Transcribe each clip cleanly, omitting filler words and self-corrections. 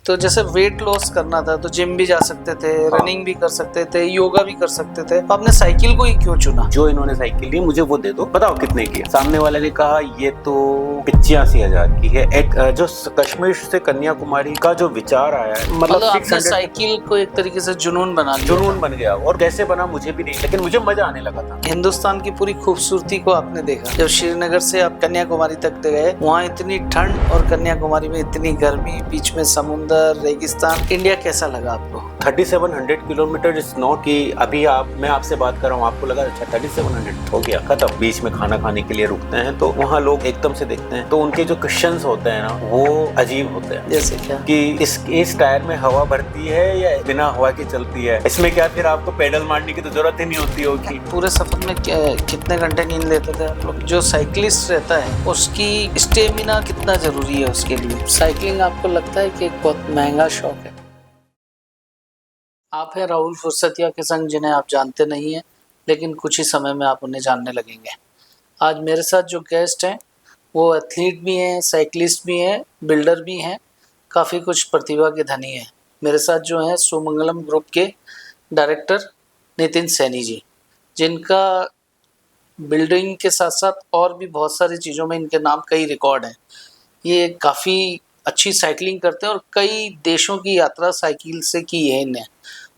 तो जैसे weight loss करना था तो जिम भी जा सकते थे, रनिंग भी कर सकते थे, योगा भी कर सकते थे, तो आपने साइकिल को ही क्यों चुना? जो इन्होंने साइकिल दी मुझे वो दे दो। बताओ कितने की है? सामने वाले ने कहा ये तो 85,000 की है। एक जो कश्मीर से कन्याकुमारी का जो विचार आया है, मतलब आपने 600 साइकिल को एक तरीके से जुनून बना लिया। जुनून बन गया। और कैसे बना मुझे भी नहीं, लेकिन मुझे मजा आने लगा था। हिंदुस्तान की पूरी खूबसूरती को आपने देखा। जब श्रीनगर से आप कन्याकुमारी तक गए, वहाँ इतनी ठंड और कन्याकुमारी में इतनी गर्मी, बीच में समुंदर, रेगिस्तान। इंडिया कैसा लगा आपको? 3700 किलोमीटर स्नो की अभी मैं आपसे बात कर रहा हूँ, आपको लगा अच्छा 3700 हो गया खत्म। बीच में खाना खाने के लिए रुकते हैं तो वहाँ लोग एकदम से देखते हैं तो उनके जो क्वेश्चंस होते हैं ना वो अजीब होते हैं। जैसे क्या? कि इस टायर में हवा भरती है या बिना हवा के चलती है? इसमें क्या फिर आपको पेडल मारने की तो जरूरत ही नहीं होती होगी। पूरे सफर में कितने घंटे नींद लेते थे आप लोग? जो साइकिलिस्ट रहता है उसकी स्टेमिना कितना जरूरी है उसके लिए? साइकिलिंग आपको लगता है कि एक बहुत महंगा शौक है? आप हैं राहुल फुर्सतिया के संग, जिन्हें आप जानते नहीं हैं, लेकिन कुछ ही समय में आप उन्हें जानने लगेंगे। आज मेरे साथ जो गेस्ट हैं वो एथलीट भी हैं, साइकिलिस्ट भी हैं, बिल्डर भी हैं, काफ़ी कुछ प्रतिभा के धनी हैं। मेरे साथ जो हैं सुमंगलम ग्रुप के डायरेक्टर नितिन सैनी जी, जिनका बिल्डिंग के साथ साथ और भी बहुत सारी चीज़ों में इनके नाम कई रिकॉर्ड हैं। ये काफ़ी अच्छी साइकिलिंग करते हैं और कई देशों की यात्रा साइकिल से की है इन्हें।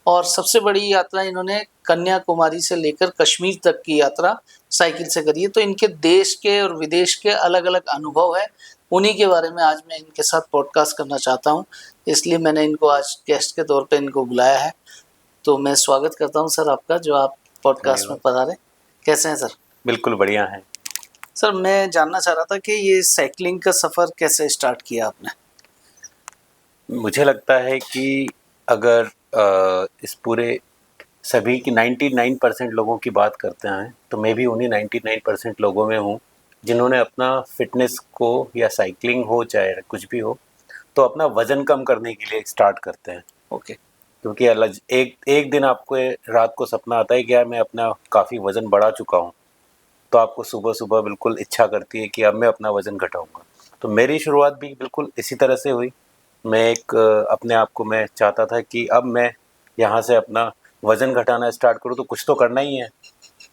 और सबसे बड़ी यात्रा इन्होंने कन्याकुमारी से लेकर कश्मीर तक की यात्रा साइकिल से करी है। तो इनके देश के और विदेश के अलग अलग अनुभव है, उन्हीं के बारे में आज मैं इनके साथ पॉडकास्ट करना चाहता हूँ। इसलिए मैंने इनको आज गेस्ट के तौर पे इनको बुलाया है। तो मैं स्वागत करता हूँ सर आपका, जो आप पॉडकास्ट में पधारे। कैसे हैं सर? बिल्कुल बढ़िया है सर, मैं जानना चाह रहा था कि ये साइकिलिंग का सफ़र कैसे स्टार्ट किया आपने? मुझे लगता है कि अगर इस पूरे सभी की 99% लोगों की बात करते हैं तो मैं भी उन्हीं 99% लोगों में हूँ जिन्होंने अपना फिटनेस को या साइकिलिंग हो चाहे कुछ भी हो तो अपना वजन कम करने के लिए स्टार्ट करते हैं। ओके। क्योंकि अलग एक एक दिन आपको रात को सपना आता है कि यार मैं अपना काफ़ी वज़न बढ़ा चुका हूँ, तो आपको सुबह सुबह बिल्कुल इच्छा करती है कि अब मैं अपना वज़न घटाऊंगा। तो मेरी शुरुआत भी बिल्कुल इसी तरह से हुई। मैं एक अपने आप को मैं चाहता था कि अब मैं यहाँ से अपना वज़न घटाना स्टार्ट करूँ तो कुछ तो करना ही है।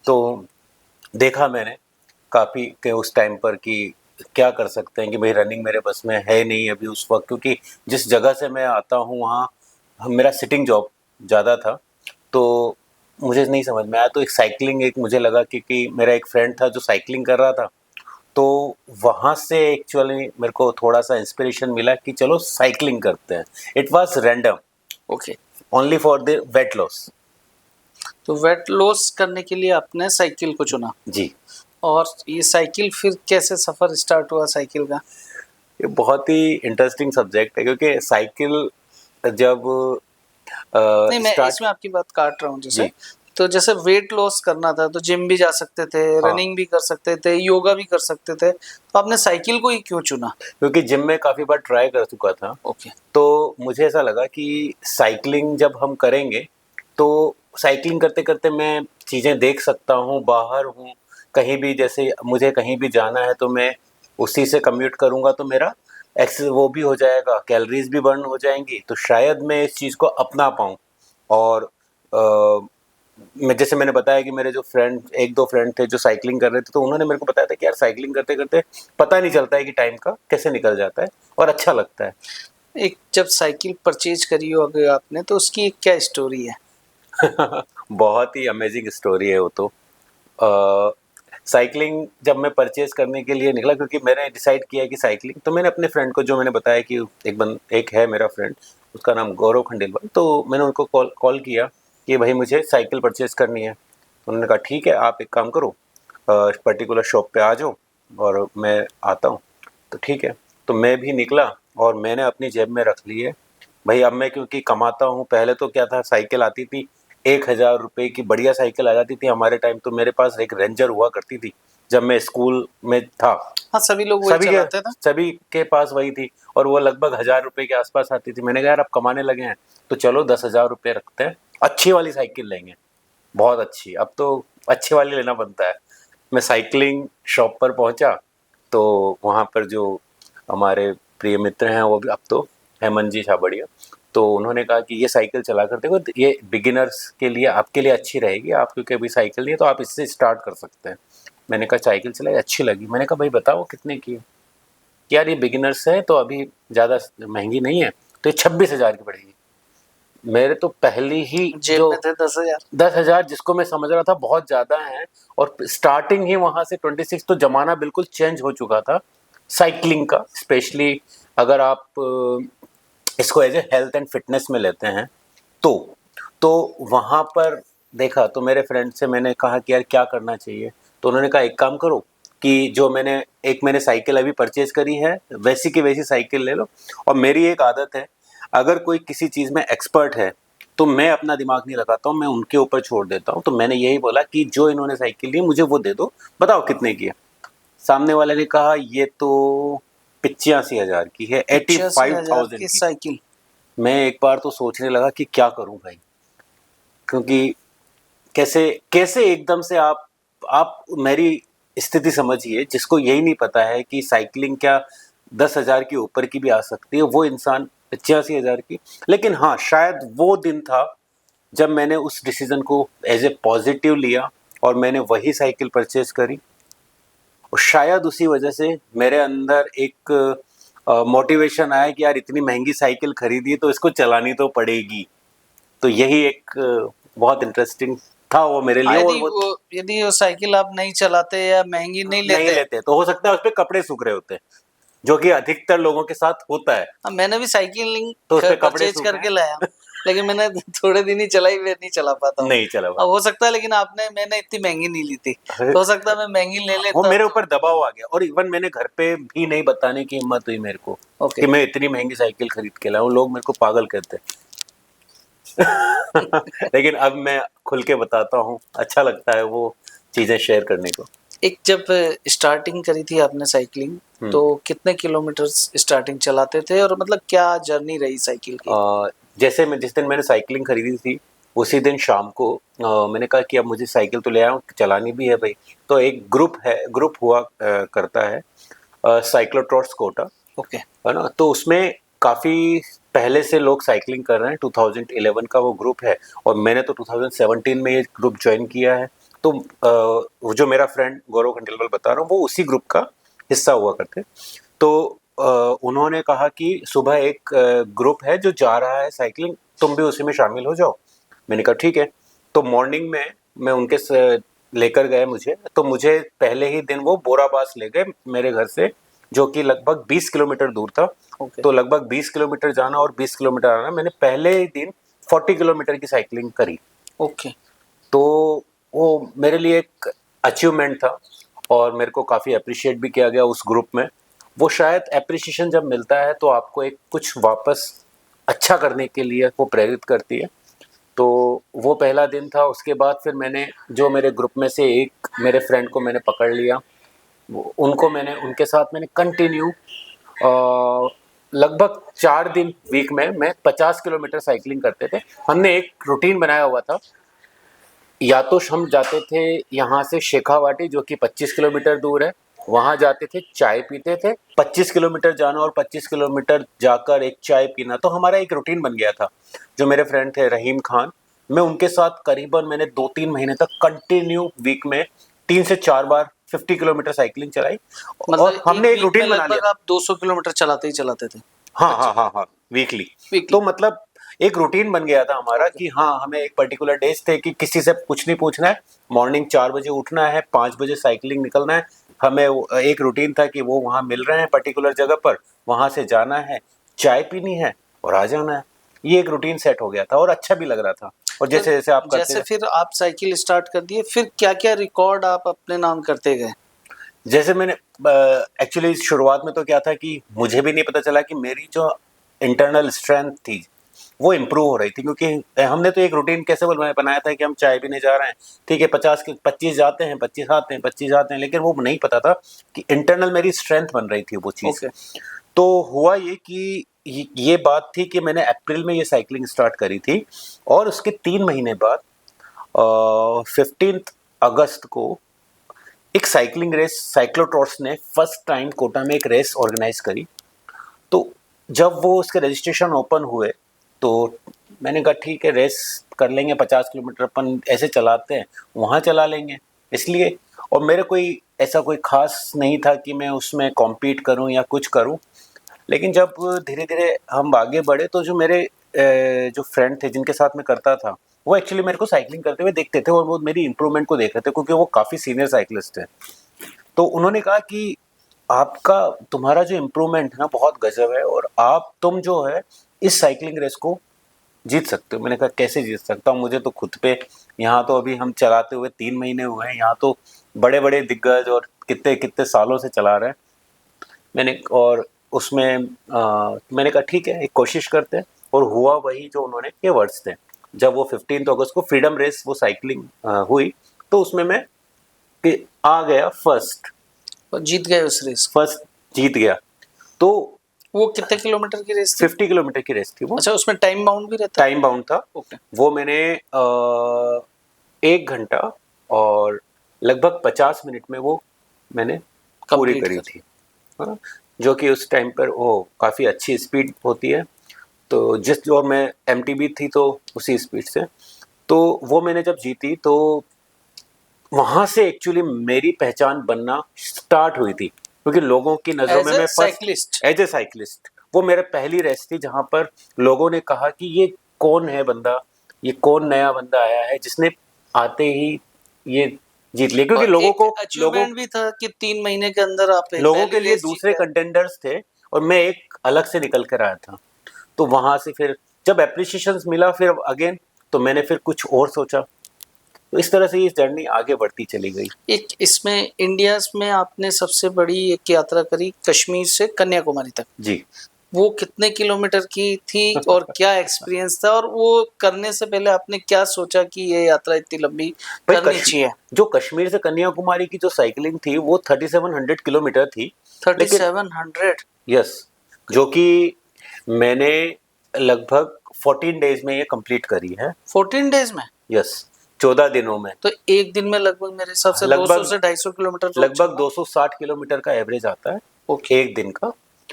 तो देखा मैंने काफ़ी के उस टाइम पर कि क्या कर सकते हैं कि भाई रनिंग मेरे बस में है नहीं अभी उस वक्त, क्योंकि जिस जगह से मैं आता हूँ वहाँ मेरा सिटिंग जॉब ज़्यादा था तो मुझे नहीं समझ में आया। तो एक साइकिलिंग एक मुझे लगा क्योंकि मेरा एक फ्रेंड था जो साइकिलिंग कर रहा था, तो वहाँ से एक्चुअली मेरे को थोड़ा सा इंस्पिरेशन मिला कि चलो साइकिलिंग करते हैं। It was random, okay. Only for the weight loss. तो वेट लॉस करने के लिए आपने साइकिल को चुना। जी, और ये साइकिल फिर कैसे सफ़र स्टार्ट हुआ साइकिल का? ये बहुत ही इंटरेस्टिंग सब्जेक्ट है क्योंकि साइकिल जब नहीं, मैं स्टार्ट। इसमें आपकी बात काट रहा हूँ। जैसे जी, तो जैसे वेट लॉस करना था तो जिम भी जा सकते थे, हाँ, रनिंग भी कर सकते थे, योगा भी कर सकते थे, तो आपने साइकिल को ही क्यों चुना? क्योंकि जिम में काफ़ी बार ट्राई कर चुका था। ओके। तो मुझे ऐसा लगा कि साइकिलिंग जब हम करेंगे तो साइकिलिंग करते करते मैं चीज़ें देख सकता हूँ, बाहर हूँ, कहीं भी जैसे मुझे कहीं भी जाना है तो मैं उसी से कम्यूट करूँगा तो मेरा एक्स वो भी हो जाएगा, कैलोरीज भी बर्न हो जाएंगी, तो शायद मैं इस चीज़ को अपना पाऊँ। और मैं जैसे मैंने बताया कि मेरे जो फ्रेंड एक दो फ्रेंड थे जो साइकिलिंग कर रहे थे तो उन्होंने मेरे को बताया था कि यार साइकिलिंग करते करते पता नहीं चलता है कि टाइम का कैसे निकल जाता है और अच्छा लगता है। एक जब साइकिल परचेज करी हो अगर आपने, तो उसकी एक क्या स्टोरी है? बहुत ही अमेजिंग स्टोरी है वो तो। साइकिलिंग जब मैं परचेज करने के लिए निकला क्योंकि मैंने डिसाइड किया कि साइकिलिंग, तो मैंने अपने फ्रेंड को जो मैंने बताया कि एक है मेरा फ्रेंड, उसका नाम गौरव खंडेलवाल, तो मैंने उनको कॉल किया कि भाई मुझे साइकिल परचेज करनी है। तो उन्होंने कहा ठीक है आप एक काम करो पर्टिकुलर शॉप पे आ जाओ और मैं आता हूँ। तो ठीक है, तो मैं भी निकला और मैंने अपनी जेब में रख ली है। भाई अब मैं क्योंकि कमाता हूँ, पहले तो क्या था साइकिल आती थी 1,000 रुपये की बढ़िया साइकिल आ जाती थी हमारे टाइम। तो मेरे पास एक रेंजर हुआ करती थी जब मैं स्कूल में था। हाँ, सभी लोग वही सभी के चलाते थे। सभी के पास वही थी और वो लगभग 1,000 रुपये के आसपास आती थी। मैंने कहा यार अब कमाने लगे हैं तो चलो 10,000 रुपये रखते हैं, अच्छी वाली साइकिल लेंगे, बहुत अच्छी, अब तो अच्छी वाली लेना बनता है। मैं साइकिलिंग शॉप पर पहुंचा तो वहाँ पर जो हमारे प्रिय मित्र हैं वो भी अब तो हेमंत जी छाबड़िया। तो उन्होंने कहा कि ये साइकिल चला कर देखो, ये बिगिनर्स के लिए आपके लिए अच्छी रहेगी, आप क्योंकि अभी साइकिल नहीं है तो आप इससे स्टार्ट कर सकते हैं। मैंने कहा साइकिल चलाई, अच्छी लगी। मैंने कहा भाई बताओ कितने की है? यार ये बिगिनर्स है तो अभी ज़्यादा महंगी नहीं है, तो ये 26,000 की पड़ेगी। मेरे तो पहली ही जेब जो में थे 10,000। 10,000 जिसको मैं समझ रहा था बहुत ज़्यादा है, और स्टार्टिंग ही वहाँ से 26, तो ज़माना बिल्कुल चेंज हो चुका था साइकिलिंग का। स्पेशली अगर आप इसको as a health and fitness में लेते हैं तो वहाँ पर देखा तो मेरे फ्रेंड से मैंने कहा कि यार क्या करना चाहिए? तो उन्होंने कहा एक काम करो कि जो मैंने साइकिल अभी परचेज करी है वैसी की वैसी साइकिल ले लो। और मेरी एक आदत है, अगर कोई किसी चीज़ में एक्सपर्ट है तो मैं अपना दिमाग नहीं लगाता हूँ, मैं उनके ऊपर छोड़ देता हूँ। तो मैंने यही बोला कि जो इन्होंने साइकिल ली मुझे वो दे दो, बताओ कितने की है? सामने वाले ने कहा ये तो 85,000 की है, 85,000 85,000 की की। साइकिल। मैं एक बार तो सोचने लगा कि क्या करूं भाई, क्योंकि कैसे कैसे एकदम से आप मेरी स्थिति समझिए, जिसको यही नहीं पता है कि साइकिलिंग क्या 10,000 के ऊपर की भी आ सकती है, वो इंसान 85,000 की। लेकिन हाँ, शायद वो दिन था जब मैंने उस डिसीजन को एज ए पॉजिटिव लिया और मैंने वही साइकिल परचेज करी। और शायद उसी वजह से मेरे अंदर एक मोटिवेशन आया कि यार इतनी महंगी साइकिल खरीदी तो इसको चलानी तो पड़ेगी। तो यही एक बहुत इंटरेस्टिंग था वो मेरे लिए। हाँ, और वो यदि वो साइकिल आप नहीं चलाते या महंगी नहीं नहीं लेते। लेते तो हो सकता है उस पर कपड़े सूख रहे होते, जो कि अधिकतर लोगों के साथ होता है। हाँ, मैंने भी साइकिल तो उस पे कपड़े परचेज सूखे करके हैं। लाया, लेकिन मैंने थोड़े दिन ही चलाई, मैं नहीं चला पाता हूँ। नहीं चला अब हो सकता है, लेकिन मैंने इतनी महंगी नहीं ली थी, हुआ। तो हो सकता है मैं महंगी ले वो लेता मेरे तो। ऊपर दबाव आ गया, और इवन मैंने घर पे भी नहीं बताने की हिम्मत हुई मेरे को ओके। कि मैं इतनी महंगी साइकिल खरीद के लाऊं। लोग मेरे को पागल कहते हैं। लेकिन अब मैं खुल के बताता हूँ, अच्छा लगता है वो चीजें शेयर करने को। एक जब स्टार्टिंग करी थी आपने साइकिलिंग, तो कितने किलोमीटर स्टार्टिंग चलाते थे, और मतलब क्या जर्नी रही साइकिल की? जैसे मैं जिस दिन मैंने साइकिलिंग खरीदी थी उसी दिन शाम को मैंने कहा कि अब मुझे साइकिल तो ले आया हूँ, चलानी भी है भाई। तो एक ग्रुप हुआ करता है, साइक्लोट्रॉट्स कोटा, ओके। है ना? तो उसमें काफ़ी पहले से लोग साइकिलिंग कर रहे हैं, 2011 का वो ग्रुप है, और मैंने तो 2017 में ये ग्रुप ज्वाइन किया है। तो वो जो मेरा फ्रेंड गौरव खंडेलवाल बता रहा हूँ, वो उसी ग्रुप का हिस्सा हुआ करते। तो उन्होंने कहा कि सुबह एक ग्रुप है जो जा रहा है साइकिलिंग, तुम भी उसी में शामिल हो जाओ। मैंने कहा ठीक है। तो मॉर्निंग में मैं लेकर गए मुझे, तो मुझे पहले ही दिन वो बोराबास ले गए मेरे घर से, जो कि लगभग 20 किलोमीटर दूर था। ओके। तो लगभग 20 किलोमीटर जाना और 20 किलोमीटर आना, मैंने पहले ही दिन 40 किलोमीटर की साइकिलिंग करी। ओके। तो वो मेरे लिए एक अचीवमेंट था, और मेरे को काफ़ी अप्रिशिएट भी किया गया उस ग्रुप में। वो शायद एप्रिसिएशन जब मिलता है तो आपको एक कुछ वापस अच्छा करने के लिए वो प्रेरित करती है। तो वो पहला दिन था। उसके बाद फिर मैंने जो मेरे ग्रुप में से एक मेरे फ्रेंड को मैंने पकड़ लिया, उनके साथ मैंने कंटिन्यू लगभग 4 दिन वीक में मैं 50 किलोमीटर साइकिलिंग करते थे। हमने एक रूटीन बनाया हुआ था, या तो हम जाते थे यहाँ से शेखावाटी जो कि 25 किलोमीटर दूर है, वहाँ जाते थे, चाय पीते थे, 25 किलोमीटर जाना और 25 किलोमीटर जाकर एक चाय पीना। तो हमारा एक रूटीन बन गया था। जो मेरे फ्रेंड थे रहीम खान, मैं उनके साथ करीबन मैंने 2-3 महीने तक कंटिन्यू वीक में 3 से 4 बार 50 किलोमीटर साइकिलिंग चलाई, और मतलब एक हमने एक वीक में रूटीन बना लिया। लगभग आप 200 किलोमीटर चलाते ही चलाते थे? हाँ हाँ अच्छा। हाँ हाँ, वीकली। वीकली। तो मतलब एक रूटीन बन गया था हमारा ओके। कि हाँ, हमें एक पर्टिकुलर डेज थे कि किसी से कुछ नहीं पूछना है, मॉर्निंग 4 बजे उठना है, 5 बजे साइकिलिंग निकलना है। हमें एक रूटीन था कि वो वहाँ मिल रहे हैं पर्टिकुलर जगह पर, वहाँ से जाना है, चाय पीनी है और आ जाना है। ये एक रूटीन सेट हो गया था और अच्छा भी लग रहा था। और तो जैसे जैसे आप करते जैसे फिर आप साइकिल स्टार्ट कर दिए, फिर क्या-क्या रिकॉर्ड आप अपने नाम करते गए? जैसे मैंने एक्चुअली शुरुआत में तो क्या था कि मुझे भी नहीं पता चला कि मेरी जो इंटरनल स्ट्रेंथ थी वो इम्प्रूव हो रही थी, क्योंकि हमने तो एक रूटीन कैसे बनाया था कि हम चाय पीने जा रहे हैं, ठीक है, 25 जाते हैं, 25 आते हैं, 25 आते हैं, लेकिन वो नहीं पता था कि इंटरनल मेरी स्ट्रेंथ बन रही थी वो चीज़। ओके। तो हुआ ये कि ये बात थी कि मैंने अप्रैल में ये साइकिलिंग स्टार्ट करी थी, और उसके 3 महीने बाद 15 अगस्त को एक साइकिलिंग रेस साइक्लोट्रॉट्स ने फर्स्ट टाइम कोटा में एक रेस ऑर्गेनाइज करी। तो जब वो उसके रजिस्ट्रेशन ओपन हुए तो मैंने कहा ठीक है रेस कर लेंगे, 50 किलोमीटर अपन ऐसे चलाते हैं, वहाँ चला लेंगे इसलिए। और मेरे कोई ऐसा कोई खास नहीं था कि मैं उसमें कॉम्पीट करूँ या कुछ करूँ। लेकिन जब धीरे धीरे हम आगे बढ़े तो जो मेरे जो फ्रेंड थे जिनके साथ मैं करता था, वो एक्चुअली मेरे को साइकिलिंग करते हुए देखते थे और वो मेरी इम्प्रूवमेंट को देख रहे थे, क्योंकि वो काफ़ी सीनियर साइकिलिस्ट थे। तो उन्होंने कहा कि आपका तुम्हारा जो इम्प्रूवमेंट है ना बहुत गजब है, और तुम जो है इस साइकिलिंग रेस को जीत सकते हो। मैंने कहा कैसे जीत सकता हूँ, मुझे तो खुद पे, यहाँ तो अभी हम चलाते हुए 3 महीने हुए हैं, यहाँ तो बड़े बड़े दिग्गज और कितने कितने सालों से चला रहे हैं। और उसमें मैंने कहा ठीक है एक कोशिश करते हैं, और हुआ वही जो उन्होंने के वर्ड्स थे। जब वो 15 अगस्त को फ्रीडम रेस वो साइकिलिंग हुई, तो उसमें मैं आ गया फर्स्ट। और जीत गए उस रेस को? फर्स्ट जीत गया। तो वो कितने किलोमीटर की रेस थी? 50 किलोमीटर की रेस थी वो। अच्छा, उसमें टाइम बाउंड भी रहता? टाइम बाउंड था। ओके। वो मैंने 1 घंटा और लगभग 50 मिनट में वो मैंने पूरी Complete करी कर। थी। हाँ, जो कि उस टाइम पर वो काफ़ी अच्छी स्पीड होती है। तो जिस जो मैं एमटीबी थी तो उसी स्पीड से, तो वो मैंने जब जीती तो वहाँ से एक्चुअली मेरी पहचान बनना स्टार्ट हुई थी, क्योंकि लोगों की नज़रों में As a मैं cyclist? एज ए साइकिलिस्ट, वो मेरा पहली रेस थी जहाँ पर लोगों ने कहा कि ये कौन है बंदा, ये कौन नया बंदा आया है जिसने आते ही ये जीत लिया। क्योंकि और लोगों एक को अचीवमेंट भी था कि 3 महीने के अंदर आप लोगों पहली के लिए रेस जीत दूसरे गए। कंटेंडर्स थे और मैं एक अलग से निकल कर आया था। तो वहाँ से फिर जब एप्रिसिएशन मिला फिर अगेन, तो मैंने फिर कुछ और सोचा। तो इस तरह से ये जर्नी आगे बढ़ती चली गई। एक इसमें इंडिया में आपने सबसे बड़ी एक यात्रा करी कश्मीर से कन्याकुमारी तक। जी। वो कितने किलोमीटर की थी और क्या एक्सपीरियंस था, और वो करने से पहले आपने क्या सोचा कि ये यात्रा इतनी लंबी भाई करनी चाहिए? जो कश्मीर से कन्याकुमारी की जो साइकिलिंग थी वो 3700 किलोमीटर थी। लेकिन 3700? यस, जो कि मैंने लगभग 14 डेज में ये कंप्लीट करी है। 14 डेज में? यस, 14 दिनों में। तो एक दिन में लगभग मेरे हिसाब से 200 से 250 किलोमीटर रोज लगभग चलना। 260 किलोमीटर का एवरेज आता है ओके। एक दिन का।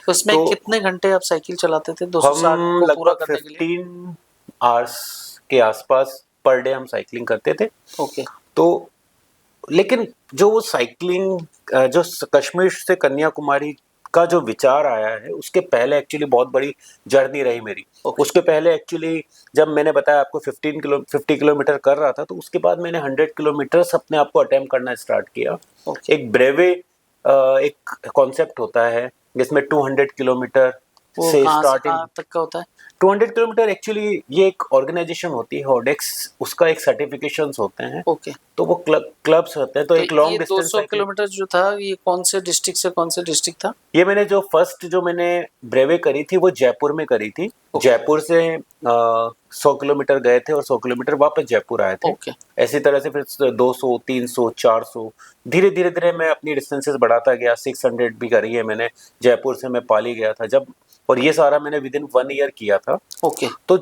उसमें तो कितने घंटे आप साइकिल चलाते थे 260 हम को पूरा लगभग करने के लिए? 15 आवर्स के आसपास पर डे हम साइकिलिंग करते थे। ओके। तो लेकिन जो वो साइकिलिंग जो कश्मीर से कन्याकुमारी का जो विचार आया है, उसके पहले एक्चुअली बहुत बड़ी जर्नी रही मेरी। Okay. उसके पहले एक्चुअली जब मैंने बताया आपको 50 किलोमीटर कर रहा था, तो उसके बाद मैंने 100 किलोमीटर्स अपने आप को अटेम्प्ट करना स्टार्ट किया। Okay. एक ब्रेवे एक कॉन्सेप्ट होता है जिसमें 200 किलोमीटर वो से कहाँ से स्टार्टिंग। कहाँ तक का होता है? 200 किलोमीटर एक्चुअली ये एक ऑर्गेनाइजेशन होती है हॉडेक्स, उसका एक सर्टिफिकेशंस होते हैं। ओके। तो वो क्लब्स होते हैं। तो एक ये लॉन्ग डिस्टेंस 200 किलोमीटर जो था ये कौन से डिस्ट्रिक्ट से कौन से डिस्ट्रिक्ट था? ये मैंने जो फर्स्ट जो मैंने ब्रेवे करी थी वो जयपुर में करी थी। Okay. जयपुर से 100 किलोमीटर गए थे और 100 किलोमीटर वापस जयपुर आए थे। Okay. ऐसी तरह से फिर 200 300 400 धीरे धीरे धीरे मैं अपनी डिस्टेंसेस बढ़ाता गया। 600 भी करी है मैंने। जयपुर से मैं पाली गया था जब, और ये सारा मैंने विद इन 1 ईयर किया था। ओके। तो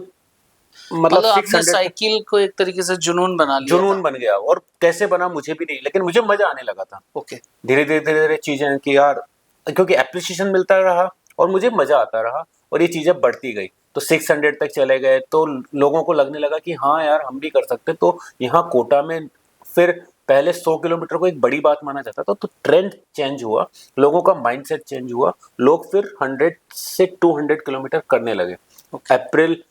मतलब आपने 600 साइकिल को एक तरीके से जुनून बना लिया जुनून था। बन गया, और कैसे बना मुझे भी नहीं, लेकिन मुझे मजा आने लगा था। ओके। धीरे धीरे धीरे धीरे चीजें कि यार, क्योंकि एप्रिसिएशन मिलता रहा और मुझे मजा आता रहा, और ये चीजें बढ़ती गई। तो 600 तक चले गए तो लोगों को लगने लगा कि हाँ यार हम भी कर सकते। तो यहाँ कोटा में फिर पहले 100 किलोमीटर को एक बड़ी बात माना जाता था, तो ट्रेंड चेंज हुआ, लोगों का माइंडसेट चेंज हुआ, लोग फिर 100 से 200 किलोमीटर करने लगे। अप्रैल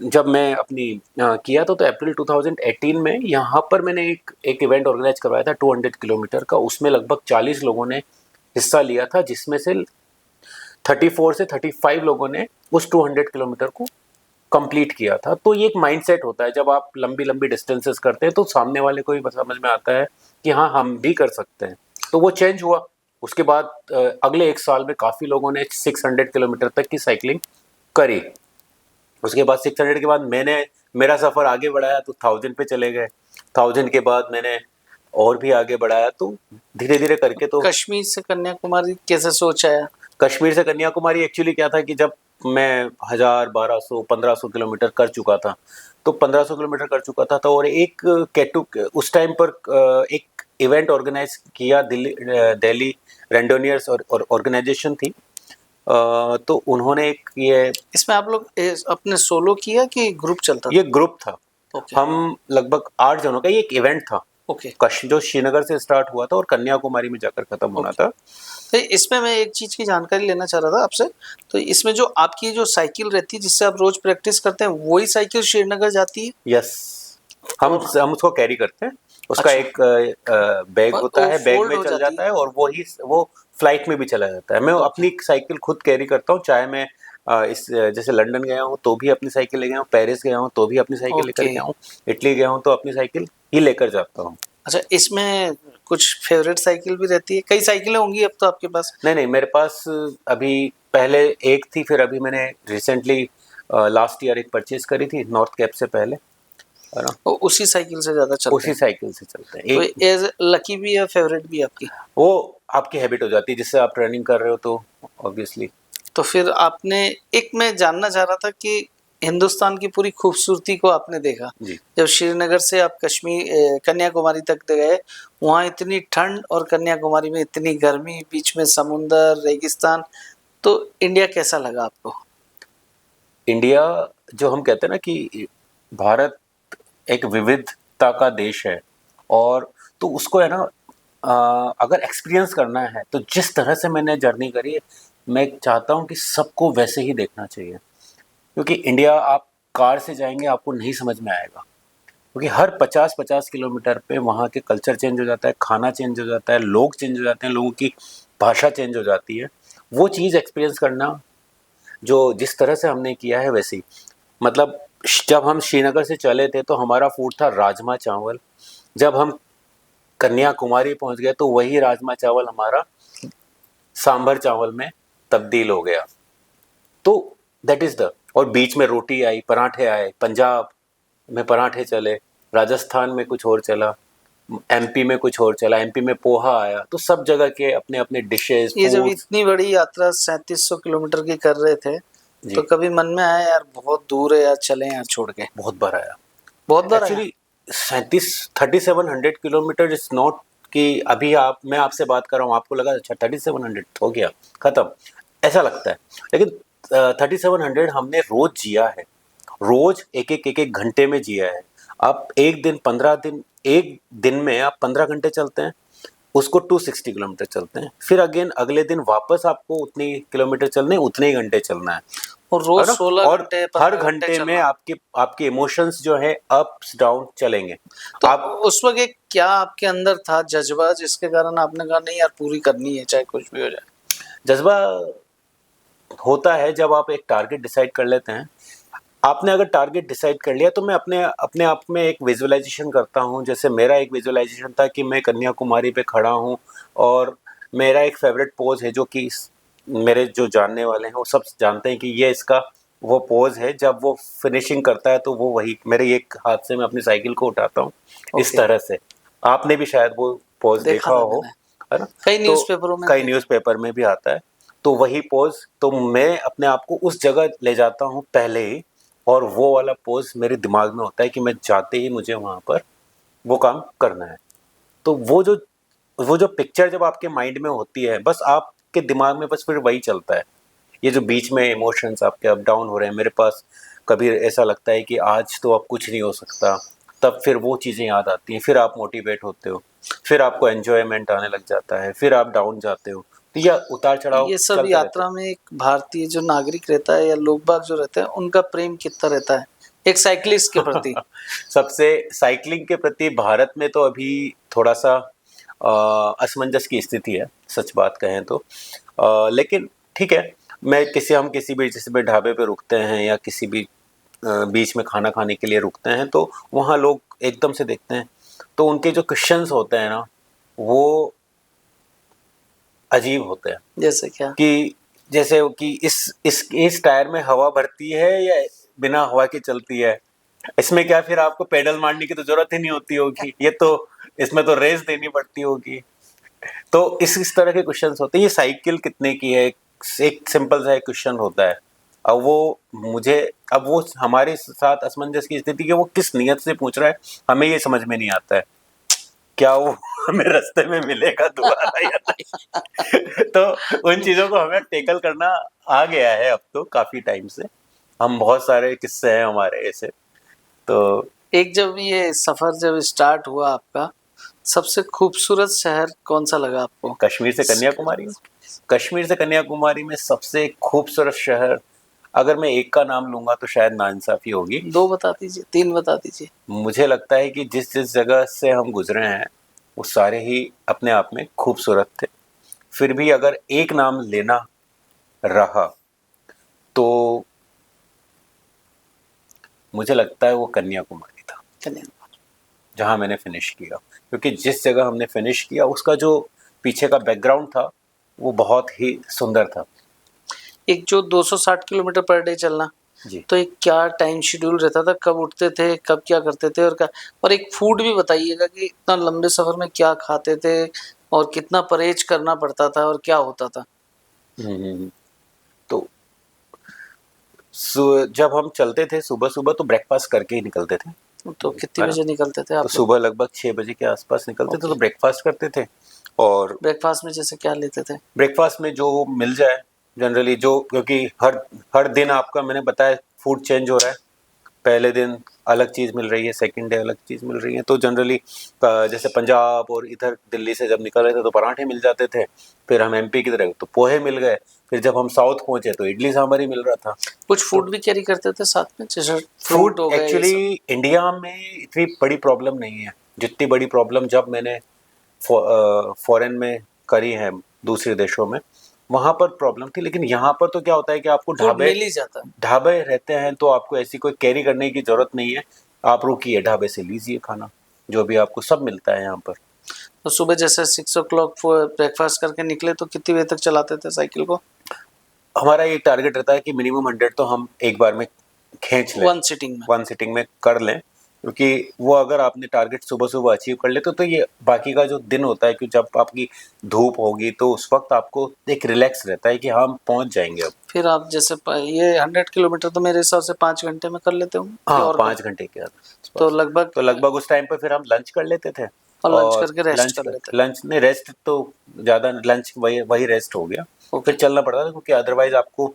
जब मैं अपनी किया तो अप्रैल 2018 में यहाँ पर मैंने एक इवेंट ऑर्गेनाइज करवाया था 200 किलोमीटर का। उसमें लगभग 40 लोगों ने हिस्सा लिया था, जिसमें से 34 से 35 लोगों ने उस 200 किलोमीटर को कंप्लीट किया था। तो ये एक माइंडसेट होता है, जब आप लंबी लंबी डिस्टेंसेस करते हैं तो सामने वाले को भी समझ में आता है कि हाँ हम भी कर सकते हैं। तो वो चेंज हुआ। उसके बाद अगले 1 साल में काफ़ी लोगों ने 600 किलोमीटर तक की साइकिलिंग करी। उसके बाद 600 के बाद मैंने मेरा सफ़र आगे बढ़ाया तो 1000 पे चले गए। 1000 के बाद मैंने और भी आगे बढ़ाया। तो धीरे धीरे करके तो कश्मीर से कन्याकुमारी कैसे सोच आया? कश्मीर से कन्याकुमारी एक्चुअली क्या था कि जब मैं 1000 1200 1500 किलोमीटर कर चुका था, तो 1500 किलोमीटर कर चुका था तो और एक केटू उस टाइम पर एक इवेंट ऑर्गेनाइज किया दिल्ली रैंडोनियर्स और ऑर्गेनाइजेशन थी। तो उन्होंने एक ये इसमें आप लोग अपने सोलो किया कि ग्रुप चलता था? ये ग्रुप था। ओके हम लगभग 8 जनों का ये एक इवेंट था ओके जो श्रीनगर से स्टार्ट हुआ था और कन्याकुमारी में जाकर खत्म होना ओके। था। तो इसमें मैं एक चीज़ की जानकारी लेना चाह रहा था आपसे। तो इसमें जो आपकी जो साइकिल रहती है जिससे आप रोज प्रैक्टिस करते हैं, वही साइकिल श्रीनगर जाती है? यस, हम और हम उसको कैरी करते हैं। उसका अच्छा, एक बैग और होता वो है, बैग फोल्ड में हो चल जाती जाता है? है और वो फ्लाइट में भी चला जाता है। मैं ओके अपनी साइकिल खुद कैरी करता हूँ, चाहे मैं जैसे लंदन गया हूँ तो भी अपनी साइकिल ले गया हूँ, पेरिस गया हूँ तो भी अपनी साइकिल लेकर ओके। गया हूँ, इटली गया हूँ तो अपनी साइकिल ही लेकर जाता हूँ। अच्छा, इसमें कुछ फेवरेट साइकिल भी रहती है? कई साइकिलें होंगी अब तो आपके पास? नहीं नहीं, मेरे पास अभी पहले एक थी, फिर अभी मैंने रिसेंटली लास्ट ईयर एक परचेज करी थी नॉर्थ कैप से पहले, है ना। और उसी साइकिल से ज़्यादा चलते उसी हैं? साइकिल से चलते हैं तो एक। एज लकी भी है, फेवरेट भी है आपकी? वो आपकी हैबिट हो जाती है, जिससे आप रनिंग कर रहे हो तो ऑब्वियसली। तो फिर आपने, एक मैं जानना चाह रहा था कि हिंदुस्तान की पूरी खूबसूरती को आपने देखा। जी। जब श्रीनगर से आप कश्मीर कन्याकुमारी तक गए, वहाँ इतनी ठंड और कन्याकुमारी में इतनी गर्मी, बीच में समुंदर, रेगिस्तान, तो इंडिया कैसा लगा आपको? इंडिया, जो हम कहते हैं ना कि भारत एक विविधता का देश है, और तो उसको है ना, अगर एक्सपीरियंस करना है तो जिस तरह से मैंने जर्नी करी है, मैं चाहता हूँ कि सबको वैसे ही देखना चाहिए। क्योंकि इंडिया आप कार से जाएंगे आपको नहीं समझ में आएगा, क्योंकि हर 50-50 किलोमीटर पे वहाँ के कल्चर चेंज हो जाता है, खाना चेंज हो जाता है, लोग चेंज हो जाते हैं, लोगों की भाषा चेंज हो जाती है। वो चीज़ एक्सपीरियंस करना जो जिस तरह से हमने किया है वैसे ही, मतलब जब हम श्रीनगर से चले थे तो हमारा फूड था राजमा चावल। जब हम कन्याकुमारी पहुंच गए तो वही राजमा चावल हमारा सांभर चावल में तब्दील हो गया। तो दैट इज द, और बीच में रोटी आई, पराठे आए, पंजाब में पराठे चले, राजस्थान में कुछ और चला, एमपी में कुछ और चला, एमपी में पोहा आया। तो सब जगह के अपने अपने डिशेज, ये जब फूड्स। इतनी बड़ी यात्रा 3700 किलोमीटर की कर रहे थे, तो जी, कभी मन में आया यार बहुत दूर है यार, चलें यार छोड़ के? बहुत बार आया। बहुत बार आया? एक्चुअली 3700 किलोमीटर इज नॉट कि अभी आप, मैं आपसे बात कर रहा हूँ आपको लगा अच्छा 3700 हो गया खत्म, ऐसा लगता है। लेकिन 3700 हमने रोज जिया है, रोज एक एक घंटे में जिया है। आप एक दिन 15 दिन, एक दिन में आप 15 घंटे चलते हैं, उसको 260 किलोमीटर चलते हैं, फिर अगेन अगले दिन वापस आपको उतनी किलोमीटर चलने, उतने ही घंटे चलना और है रोज ना। 16 और घंटे हर 15 घंटे घंटे में चलना? आपके आपके इमोशंस जो है अप्स डाउन चलेंगे। तो आप उस वक्त एक क्या आपके अंदर था जज्बा जिसके कारण आपने कहा नहीं यार पूरी करनी है चाहे कुछ भी हो जाए? जज्बा होता है जब आप एक टारगेट डिसाइड कर लेते हैं। आपने अगर टारगेट डिसाइड कर लिया तो मैं अपने अपने आप में एक विजुअलाइजेशन करता हूँ। जैसे मेरा एक विजुअलाइजेशन था कि मैं कन्याकुमारी पे खड़ा हूँ, और मेरा एक फेवरेट पोज है जो कि मेरे जो जानने वाले हैं वो सब जानते हैं कि ये इसका वो पोज है। जब वो फिनिशिंग करता है तो वो वही मेरे एक हाथ से मैं अपनी साइकिल को उठाता हूँ, इस ओके, तरह से। आपने भी शायद वो पोज देखा देखा था हो, मैंने, है ना। कई तो न्यूज़पेपरों में कई देखा। न्यूज़पेपर में भी आता है। तो वही पोज, तो मैं अपने आप को उस जगह ले जाता हूँ पहले ही, और वो वाला पोज मेरे दिमाग में होता है कि मैं जाते ही मुझे वहाँ पर वो काम करना है। तो वो जो पिक्चर जब आपके माइंड में होती है, बस आपके दिमाग में बस फिर वही चलता है। ये जो बीच में इमोशंस आपके अप डाउन हो रहे हैं, मेरे पास कभी ऐसा लगता है कि आज तो अब कुछ नहीं हो सकता, तब फिर वो चीज़ें याद आती हैं, फिर आप मोटिवेट होते हो, फिर आपको एन्जॉयमेंट आने लग जाता है, फिर आप डाउन जाते हो। तो यह उतार-चढ़ाव ये सब चलते रहते हैं। यात्रा में एक भारतीय जो नागरिक रहता है या लोग बाग जो रहते हैं उनका प्रेम कितना रहता है एक साइकिलिस्ट के प्रति? सबसे साइकिलिंग के प्रति भारत में तो अभी थोड़ा-सा असमंजस की स्थिति है, सच बात कहें तो। लेकिन ठीक है, हम किसी भी जैसे भी ढाबे पे रुकते हैं या किसी भी बीच में खाना खाने के लिए रुकते हैं, तो वहाँ लोग एकदम से देखते हैं, तो उनके जो क्वेश्चंस होते हैं ना, वो अजीब होते हैं। जैसे क्या? कि जैसे कि इस टायर में हवा भरती है या बिना हवा के चलती है? इसमें क्या फिर आपको पेडल मारने की तो ज़रूरत ही नहीं होती होगी, ये तो इसमें तो रेस देनी पड़ती होगी। तो इस तरह के क्वेश्चंस होते हैं, ये साइकिल कितने की है? एक सिंपल सा एक क्वेश्चन होता है। अब वो मुझे अब वो हमारे साथ असमंजस की स्थिति कि वो किस नियत से पूछ रहा है, हमें ये समझ में नहीं आता है। क्या वो हमें रास्ते में मिलेगा दोबारा या नहीं। तो उन चीज़ों को हमें टेकल करना आ गया है अब तो काफ़ी टाइम से। हम बहुत सारे किस्से हैं हमारे ऐसे। तो एक जब ये सफर जब स्टार्ट हुआ आपका, सबसे खूबसूरत शहर कौन सा लगा आपको? कश्मीर से कन्याकुमारी में, कश्मीर से कन्याकुमारी में सबसे खूबसूरत शहर अगर मैं एक का नाम लूंगा तो शायद नाइंसाफी होगी। 2 बता दीजिए, 3 बता दीजिए। मुझे लगता है कि जिस जिस जगह से हम गुजरे हैं वो सारे ही अपने आप में खूबसूरत थे। फिर भी अगर एक नाम लेना रहा तो मुझे लगता है वो कन्याकुमारी था, कन्याकुमारी। जहाँ मैंने फिनिश किया। क्योंकि जिस जगह हमने फिनिश किया उसका जो पीछे का बैकग्राउंड था वो बहुत ही सुंदर था। एक जो 260 किलोमीटर पर डे चलना, जी, तो एक क्या टाइम शेड्यूल रहता था? कब उठते थे, कब क्या करते थे और क्या? और एक फूड भी बताइएगा कि इतना लंबे सफर में क्या खाते थे और कितना परहेज करना पड़ता था और क्या होता था? तो जब हम चलते थे सुबह सुबह तो ब्रेकफास्ट करके ही निकलते थे, तो कितने है ना? बजे निकलते थे तो आप लोग? सुबह लगभग 6 बजे के आसपास निकलते थे, तो ओके। ब्रेकफास्ट करते थे। और ब्रेकफास्ट में जैसे क्या लेते थे? ब्रेकफास्ट में जो मिल जाए जनरली, जो क्योंकि हर हर दिन आपका मैंने बताया फूड चेंज हो रहा है। पहले दिन अलग चीज़ मिल रही है, सेकंड डे अलग चीज़ मिल रही है। तो जनरली जैसे पंजाब और इधर दिल्ली से जब निकल रहे थे तो पराठे मिल जाते थे। फिर हम एमपी की तरफ तो पोहे मिल गए। फिर जब हम साउथ पहुंचे तो इडली सांभर ही मिल रहा था। कुछ तो फूड भी कैरी करते थे साथ में, जैसे फ्रूट फूड हो गए ये एक्चुअली सब? इंडिया में इतनी बड़ी प्रॉब्लम नहीं है जितनी बड़ी प्रॉब्लम जब मैंने फॉरेन में करी है दूसरे देशों में, वहाँ पर प्रॉब्लम थी। लेकिन यहाँ पर तो क्या होता है कि आपको फूड ढाबे मिल ही जाता है। ढाबे रहते हैं तो आपको ऐसी कोई कैरी करने की ज़रूरत नहीं है। आप रुकिए, ढाबे से लीजिए खाना, जो भी आपको सब मिलता है यहाँ पर। तो सुबह जैसे 6 ओ क्लॉक ब्रेकफास्ट करके निकले तो कितनी बजे तक चलाते थे साइकिल को? हमारा ये टारगेट रहता है कि मिनिमम 100 तो हम एक बार में खींच लें, वन सिटिंग में? वन सिटिंग में कर लें। क्योंकि वो अगर आपने टारगेट सुबह सुबह अचीव कर ले तो ये बाकी का जो दिन होता है कि जब आपकी धूप होगी तो उस वक्त आपको एक रिलैक्स रहता है कि हम पहुंच जाएंगे अब। फिर आप जैसे ये 100 किलोमीटर तो मेरे हिसाब से 5 घंटे में कर लेते होंगे कि हाँ, और कम? 5 घंटे के तो आसपास। लगभग तो लगभग उस टाइम पर फिर हम लंच कर लेते थे। और लंच और करके रेस्ट कर लेते थे? लंच नहीं, रेस्ट तो ज़्यादा लंच वही वही रेस्ट हो गया। ओके। फिर चलना पड़ता था क्योंकि अदरवाइज आपको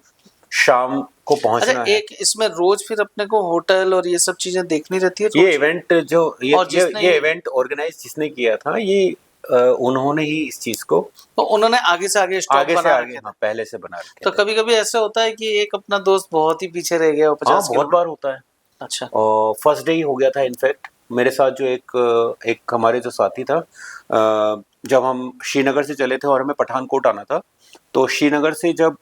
शाम को अच्छा, पहुंचना है। एक इसमें रोज फिर अपने को होटल और ये सब चीजें देखनी रहती है ये रोज? इवेंट जो और जिसने ये इवेंट ऑर्गेनाइज जिसने किया था ये उन्होंने ही इस चीज़ को तो उन्होंने आगे से आगे स्टॉप आगे से बना आगे, रखे थे? हाँ, पहले से बना रखे तो थे। कभी कभी ऐसा होता है कि एक अपना दोस्त बहुत ही पीछे रह गया हो हाँ, 50 बहुत किलोमीटर? बार होता है। अच्छा। और फर्स्ट डे ही हो गया था इनफैक्ट मेरे साथ। जो एक हमारे जो साथी था, जब हम श्रीनगर से चले थे और हमें पठानकोट आना था, तो श्रीनगर से जब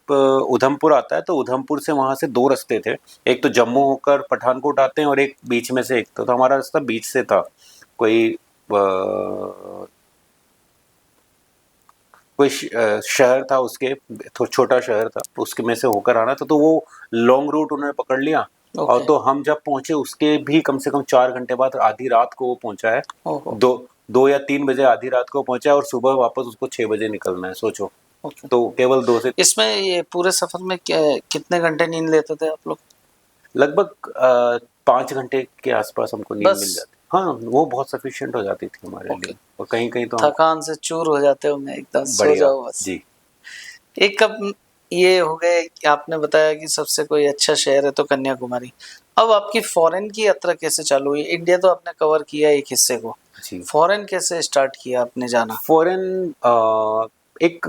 उधमपुर आता है तो उधमपुर से वहाँ से 2 रास्ते थे। एक तो जम्मू होकर पठानकोट आते हैं और एक बीच में से एक तो हमारा रास्ता बीच से था। कोई शहर था उसके, छोटा शहर था उसके में से होकर आना था। तो वो लॉन्ग रूट उन्होंने पकड़ लिया। और ओके। तो हम जब पहुंचे उसके भी कम से कम 4 घंटे बाद आधी रात को वो पहुंचा है। ओहो। 2 या 3 बजे आधी रात को पहुंचा है और सुबह वापस उसको 6 बजे निकलना है, सोचो। ओके। तो केवल 2 से इसमें ये पूरे सफर में कितने घंटे नींद लेते थे आप लोग? लगभग 5 घंटे के आसपास हमको नींद बस? मिल जाती। हाँ, वो बहुत सफिशिएंट हो जाती थी हमारे ओके। लिए। और कहीं कहीं तो हम थकान से चूर हो जाते होंगे, एकदम सो बढ़िया। जाओ बस। जी। एक कब ये हो गए कि आपने बताया कि सबसे कोई अच्छा शहर है तो कन्याकुमारी। अब आपकी फॉरेन की यात्रा कैसे चालू हुई? इंडिया तो आपने कवर किया एक हिस्से को, जी, फॉरेन कैसे स्टार्ट किया आपने जाना? फॉरेन एक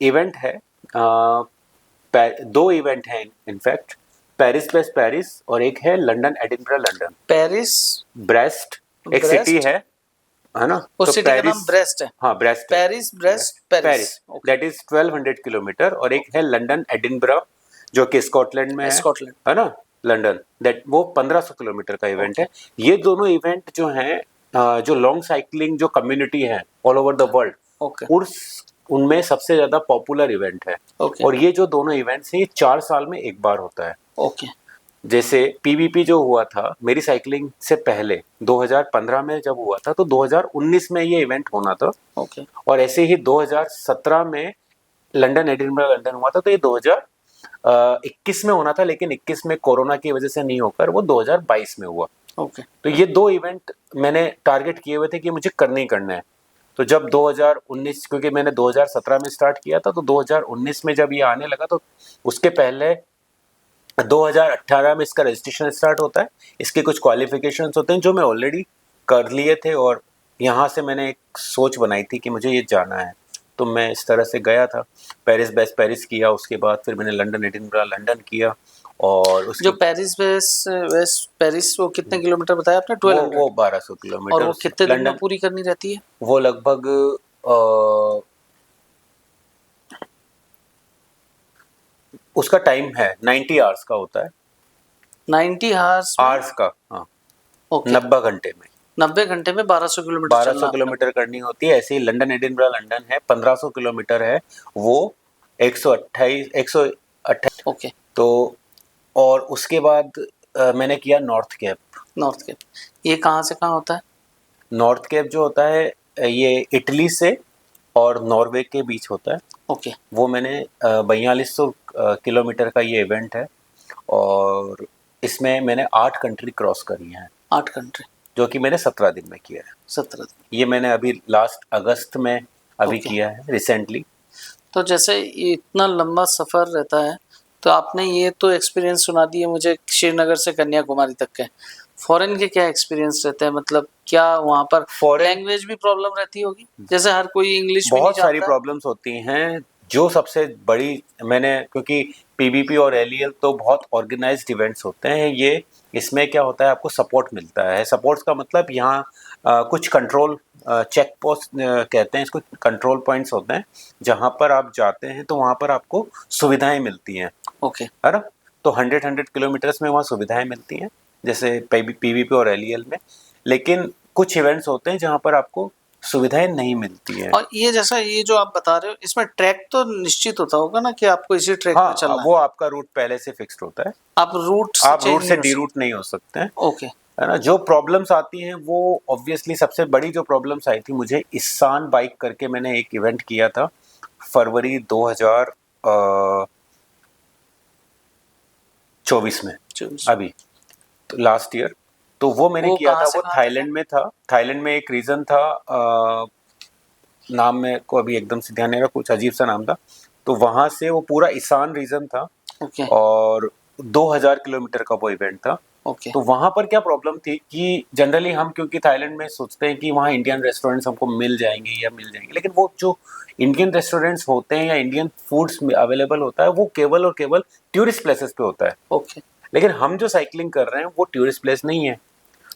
इवेंट है। दो इवेंट हैं इनफैक्ट। पेरिस बेस्ट पेरिस और एक है London Edinburgh London. Paris? Breast एक सिटी ब्रेस्ट? है ना? उस तो सिटी का नाम पेरिस, ब्रेस्ट है? हाँ ब्रेस्ट है। Paris, breast, Paris. Paris that is 1200 kilometre. और एक है लंदन एडिनबरा जो कि स्कॉटलैंड में स्कॉटलैंड। है ना? लंदन दैट वो 1500 किलोमीटर का इवेंट ओके। है। ये दोनों इवेंट जो हैं, जो लॉन्ग साइकिलिंग जो कम्युनिटी है all over the world, okay. उस उनमें सबसे ज्यादा पॉपुलर इवेंट है। ओके। और ये जो दोनों इवेंट्स हैं ये 4 साल में एक बार होता है। ओके। जैसे पीवीपी जो हुआ था मेरी साइकिलिंग से पहले 2015 में जब हुआ था तो 2019 में ये इवेंट होना था। ओके। और ऐसे ही 2017 में लंदन एडिनबरा लंदन हुआ था। तो ये 2021 में होना था लेकिन 21 में कोरोना की वजह से नहीं होकर वो 2022 में हुआ। ओके। तो ये 2 इवेंट मैंने टारगेट किए हुए थे कि मुझे करने ही करना है। तो जब 2019, क्योंकि मैंने 2017 में स्टार्ट किया था, तो 2019 में जब ये आने लगा तो उसके पहले 2018 में इसका रजिस्ट्रेशन स्टार्ट होता है। इसके कुछ क्वालिफिकेशंस होते हैं जो मैं ऑलरेडी कर लिए थे, और यहाँ से मैंने एक सोच बनाई थी कि मुझे ये जाना है। तो मैं इस तरह से गया था, पेरिस बेस पेरिस किया, उसके बाद फिर मैंने लंदन एडिनबरा लंदन किया, और उसके जो पेरिस वेस्ट पेरिस वो कितने किलोमीटर बताया आपने? वो 1200। 1200 और किलोमीटर। वो कितने दिन में लंदन पूरी करनी रहती है? वो लगभग उसका टाइम है 90 आवर्स का होता है। 90 आवर्स में? आवर्स का, हाँ। ओके। 90 घंटे में 90 घंटे में 1200 किलोमीटर 1200 चलना आपका। किलोमीटर करनी होती है। ऐसे ही लंदन एडिनबरा लंदन है 1500 किलोमीटर है, वो 128। ओके। तो और उसके बाद मैंने किया नॉर्थ केप। नॉर्थ केप ये कहाँ से कहाँ होता है? नॉर्थ केप जो होता है ये इटली से और नॉर्वे के बीच होता है। ओके। वो मैंने 4200 किलोमीटर का ये इवेंट है, और इसमें मैंने 8 कंट्री क्रॉस करी हैं, 8 कंट्री, जो कि मैंने 17 दिन में किया है। 17 दिन। ये मैंने अभी लास्ट अगस्त में अभी ओके। किया है रिसेंटली। तो जैसे ये इतना लंबा सफ़र रहता है, तो आपने ये तो एक्सपीरियंस सुना दिए मुझे श्रीनगर से कन्याकुमारी तक के। फॉरेन के क्या एक्सपीरियंस रहते हैं? मतलब क्या वहाँ पर लैंग्वेज भी प्रॉब्लम रहती होगी? जैसे हर कोई इंग्लिश भी नहीं बहुत सारी जानता। प्रॉब्लम्स होती हैं। जो सबसे बड़ी मैंने, क्योंकि पीबीपी और एलईएल तो बहुत ऑर्गेनाइज्ड इवेंट्स होते हैं, ये इसमें क्या होता है, आपको सपोर्ट मिलता है। सपोर्ट्स का मतलब यहाँ कुछ कंट्रोल चेक पोस्ट कहते हैं इसको, कंट्रोल पॉइंट्स होते हैं जहाँ पर आप जाते हैं तो वहाँ पर आपको सुविधाएं मिलती हैं, ओके। है ना। तो 100 किलोमीटर्स में वहाँ सुविधाएं मिलती हैं, जैसे पीवीपी और एलईएल में। लेकिन कुछ इवेंट्स होते हैं जहाँ पर आपको सुविधाएं नहीं मिलती हैं। और ये जैसा ये जो आप बता रहे हो, इसमें ट्रैक तो निश्चित होता होगा ना कि आपको इसी ट्रैक पे हाँ, चलना वो है? आपका रूट पहले से फिक्स्ड होता है। आप रूट से आप चेंज रूट नहीं से हो डी सकते? रूट नहीं हो सकते हैं, ओके। है ना। जो प्रॉब्लम्स आती हैं वो ऑब्वियसली, सबसे बड़ी जो प्रॉब्लम्स आई थी मुझे, इसान बाइक करके मैंने एक इवेंट किया था फरवरी 2024 में, 24। अभी तो लास्ट ईयर। तो वो मैंने वो किया कहाँ था, से वो कहाँ तक है? थाईलैंड में था। थाईलैंड में एक रीजन था, नाम मेरे को अभी एकदम से ध्यान नहीं रहा, कुछ अजीब सा नाम था। तो वहाँ से वो पूरा ईशान रीजन था, ओके। और 2000 किलोमीटर का वो इवेंट था। ओके। तो वहाँ पर क्या प्रॉब्लम थी कि जनरली हम, क्योंकि थाईलैंड में सोचते हैं कि वहाँ इंडियन रेस्टोरेंट्स हमको मिल जाएंगे या मिल जाएंगे, लेकिन वो जो इंडियन रेस्टोरेंट्स होते हैं या इंडियन फूड्स अवेलेबल होता है, वो केवल और केवल टूरिस्ट प्लेसेस पे होता है। ओके। लेकिन हम जो साइकिलिंग कर रहे हैं वो टूरिस्ट प्लेस नहीं है।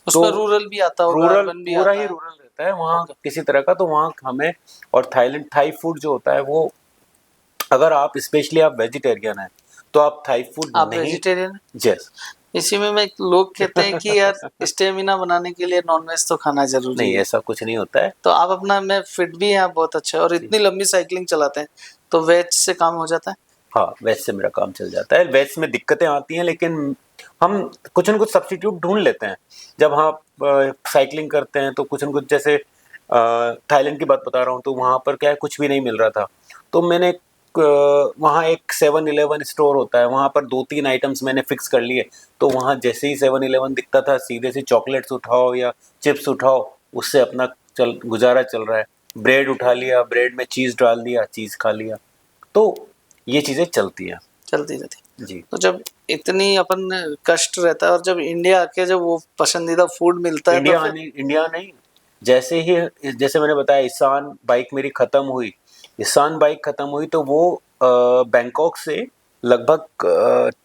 उसमें तो रूरल भी आता होगा, रूरल, अर्बन भी पूरा आता ही है? रूरल रहता है वहाँ ओके। किसी तरह का। तो वहाँ हमें, और थाईलैंड थाई फूड जो होता है वो, अगर आप स्पेशली आप वेजिटेरियन हैं तो आप थाई फूड आप नहीं। वेजिटेरियन? यस। इसी में मैं लोग कहते हैं कि यार स्टेमिना बनाने के लिए नॉनवेज तो खाना जरूरी नहीं, है। ऐसा कुछ नहीं होता है। तो आप अपना में फिट भी हैं, आप बहुत अच्छे, और इतनी लंबी साइकिलिंग चलाते हैं, तो वेज से काम हो जाता है? हाँ, वेज से मेरा काम चल जाता है। वेज में दिक्कतें आती हैं, लेकिन हम कुछ न कुछ सब्स्टिट्यूट ढूंढ लेते हैं। जब हम साइकिलिंग करते हैं तो कुछ न कुछ, जैसे थाईलैंड की बात बता रहा हूँ, तो वहाँ पर क्या है, कुछ भी नहीं मिल रहा था। तो मैंने वहाँ एक 7-Eleven स्टोर होता है, वहाँ पर 2-3 आइटम्स मैंने फिक्स कर लिए। तो वहाँ जैसे ही 7-Eleven दिखता था, सीधे से चॉकलेट्स उठाओ या चिप्स उठाओ, उससे अपना गुजारा चल रहा है। ब्रेड उठा लिया, ब्रेड में चीज़ डाल दिया, चीज़ खा लिया। तो ये चीज़ें चलती हैं। चलती रहती। जी। तो जब इतनी अपन कष्ट रहता है, और जब इंडिया आके जब वो पसंदीदा फूड मिलता है, तो फिर इंडिया नहीं, जैसे ही, जैसे मैंने बताया, ईसान बाइक मेरी ख़त्म हुई। ईसान बाइक ख़त्म हुई तो वो बैंकॉक से लगभग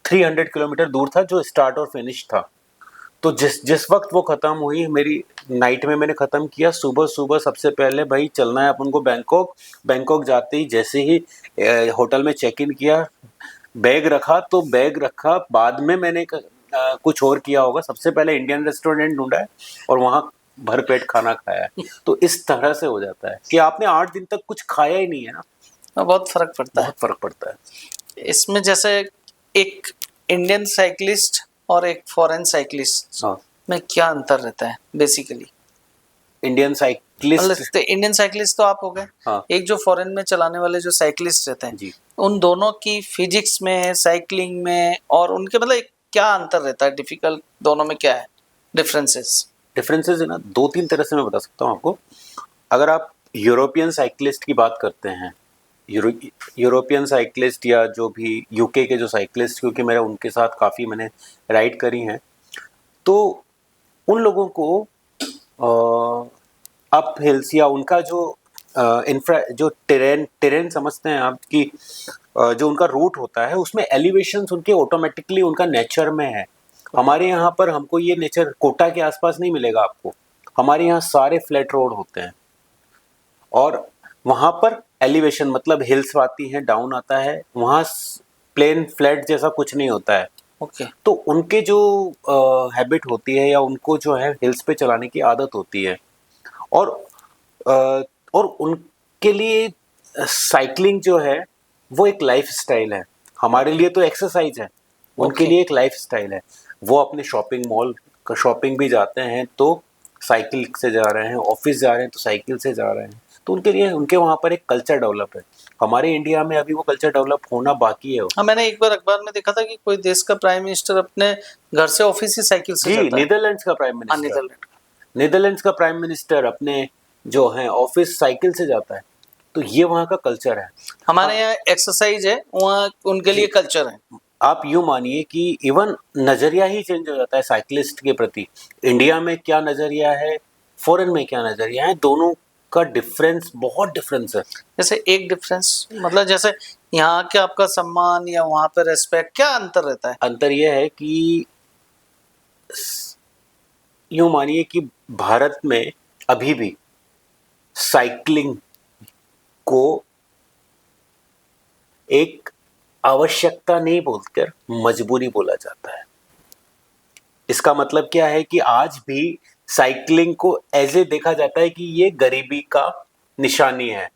300 किलोमीटर दूर था, जो स्टार्ट और फिनिश था। तो जिस जिस वक्त वो ख़त्म हुई, मेरी नाइट में मैंने ख़त्म किया। सुबह सुबह सबसे पहले भाई चलना है अपन को बैंकॉक। बैंकॉक जाते ही जैसे ही होटल में चेक इन किया, बैग रखा, तो बैग रखा बाद में मैंने कुछ और किया होगा। सबसे पहले इंडियन रेस्टोरेंट ढूंढा है और वहाँ भर पेट खाना खाया है। तो इस तरह से हो जाता है कि आपने 8 दिन तक कुछ खाया ही नहीं है ना, बहुत फर्क पड़ता है। बहुत फर्क पड़ता है। इसमें जैसे एक इंडियन साइकिलिस्ट और एक फॉरेन साइकिलिस्ट हाँ, में क्या अंतर रहता है basically? Indian cyclist, Indian cyclist तो आप हो गए, हाँ एक जो फॉरेन में चलाने वाले जो साइकिलिस्ट रहते हैं, जी, उन दोनों की फिजिक्स में, साइकिलिंग में, और उनके मतलब क्या अंतर रहता है? डिफिकल्ट दोनों में क्या है डिफरेंसेस है ना, 2-3 तरह से मैं बता सकता हूँ आपको। अगर आप यूरोपियन साइकिलिस्ट की बात करते हैं, यूरोपियन साइकिलिस्ट या जो भी यूके के जो साइकिलिस्ट, क्योंकि मेरा उनके साथ काफ़ी मैंने राइड करी हैं, तो उन लोगों को अप हिल्स या उनका जो जो टेरेन समझते हैं आप कि जो उनका रूट होता है उसमें एलिवेशंस उनके ऑटोमेटिकली उनका नेचर में है। हमारे यहाँ पर हमको ये नेचर कोटा के आसपास नहीं मिलेगा आपको। हमारे यहाँ सारे फ्लैट रोड होते हैं और वहाँ पर एलिवेशन मतलब हिल्स आती हैं, डाउन आता है, वहाँ प्लेन फ्लैट जैसा कुछ नहीं होता है। ओके। तो उनके जो हैबिट होती है या उनको जो है हिल्स पे चलाने की आदत होती है और और उनके लिए साइकिलिंग जो है वो एक लाइफ स्टाइल है। हमारे लिए तो एक्सरसाइज है, उनके लिए एक लाइफ स्टाइल है। वो अपने शॉपिंग मॉल शॉपिंग भी जाते हैं तो साइकिल से जा रहे हैं, ऑफिस जा रहे हैं तो साइकिल से जा रहे हैं, तो उनके लिए उनके वहाँ पर एक कल्चर डेवलप है। हमारे इंडिया में अभी वो कल्चर डेवलप होना बाकी है। हाँ, मैंने एक बार अखबार में देखा था कि कोई देश का प्राइम मिनिस्टर अपने घर से ऑफिस ही साइकिल से जाता है। नीदरलैंड्स का प्राइम मिनिस्टर, नीदरलैंड्स का प्राइम मिनिस्टर अपने जो है ऑफिस साइकिल से जाता है। तो ये वहाँ का कल्चर है। हमारे यहाँ एक्सरसाइज है, वहाँ उनके लिए कल्चर है। आप यूँ मानिए कि इवन नज़रिया ही चेंज हो जाता है साइकिलिस्ट के प्रति। इंडिया में क्या नज़रिया है, फॉरेन में क्या नज़रिया है, दोनों का डिफरेंस बहुत डिफरेंस है। जैसे एक डिफरेंस मतलब जैसे यहाँ के आपका सम्मान या वहाँ पे रेस्पेक्ट, क्या अंतर रहता है? अंतर यह है कि यूँ मानिए कि भारत में अभी भी साइकिलिंग को एक आवश्यकता नहीं बोलकर मजबूरी बोला जाता है। इसका मतलब क्या है कि आज भी साइकिलिंग को ऐसे देखा जाता है कि ये गरीबी का निशानी है।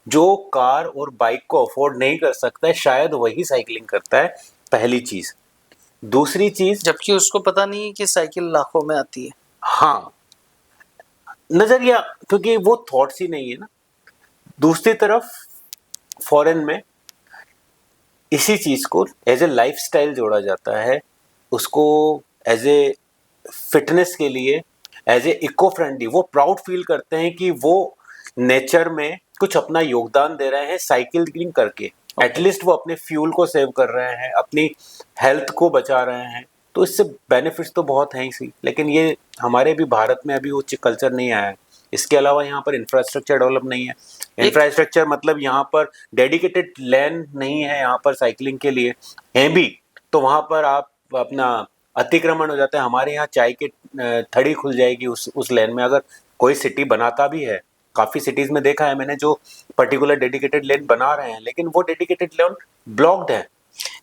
जो कार और बाइक को अफोर्ड नहीं कर सकता है शायद वही साइकिलिंग करता है, पहली चीज। दूसरी चीज, जबकि उसको पता नहीं है कि साइकिल लाखों में आती है। हाँ, नजरिया, क्योंकि वो थॉट्स ही नहीं है ना। दूसरी तरफ फॉरेन में इसी चीज को एज ए लाइफस्टाइल जोड़ा जाता है, उसको एज ए फिटनेस के लिए, एज ए इको फ्रेंडली, वो प्राउड फील करते हैं कि वो नेचर में कुछ अपना योगदान दे रहे हैं साइकिलिंग करके। एटलीस्ट वो अपने फ्यूल को सेव कर रहे हैं, अपनी हेल्थ को बचा रहे हैं, तो इससे बेनिफिट्स तो बहुत हैं ही सी। लेकिन ये हमारे भी भारत में अभी वो कल्चर नहीं आया है। इसके अलावा यहाँ पर इंफ्रास्ट्रक्चर डेवलप नहीं है। इंफ्रास्ट्रक्चर मतलब यहाँ पर डेडिकेटेड लेन नहीं है यहाँ पर साइकिलिंग के लिए, है भी तो वहाँ पर आप अपना अतिक्रमण हो जाता है। हमारे यहाँ चाय की थड़ी खुल जाएगी उस लेन में। अगर कोई सिटी बनाता भी है, काफ़ी सिटीज़ में देखा है मैंने, जो पर्टिकुलर डेडिकेटेड लेन बना रहे हैं, लेकिन वो डेडिकेटेड लेन ब्लॉक्ड है।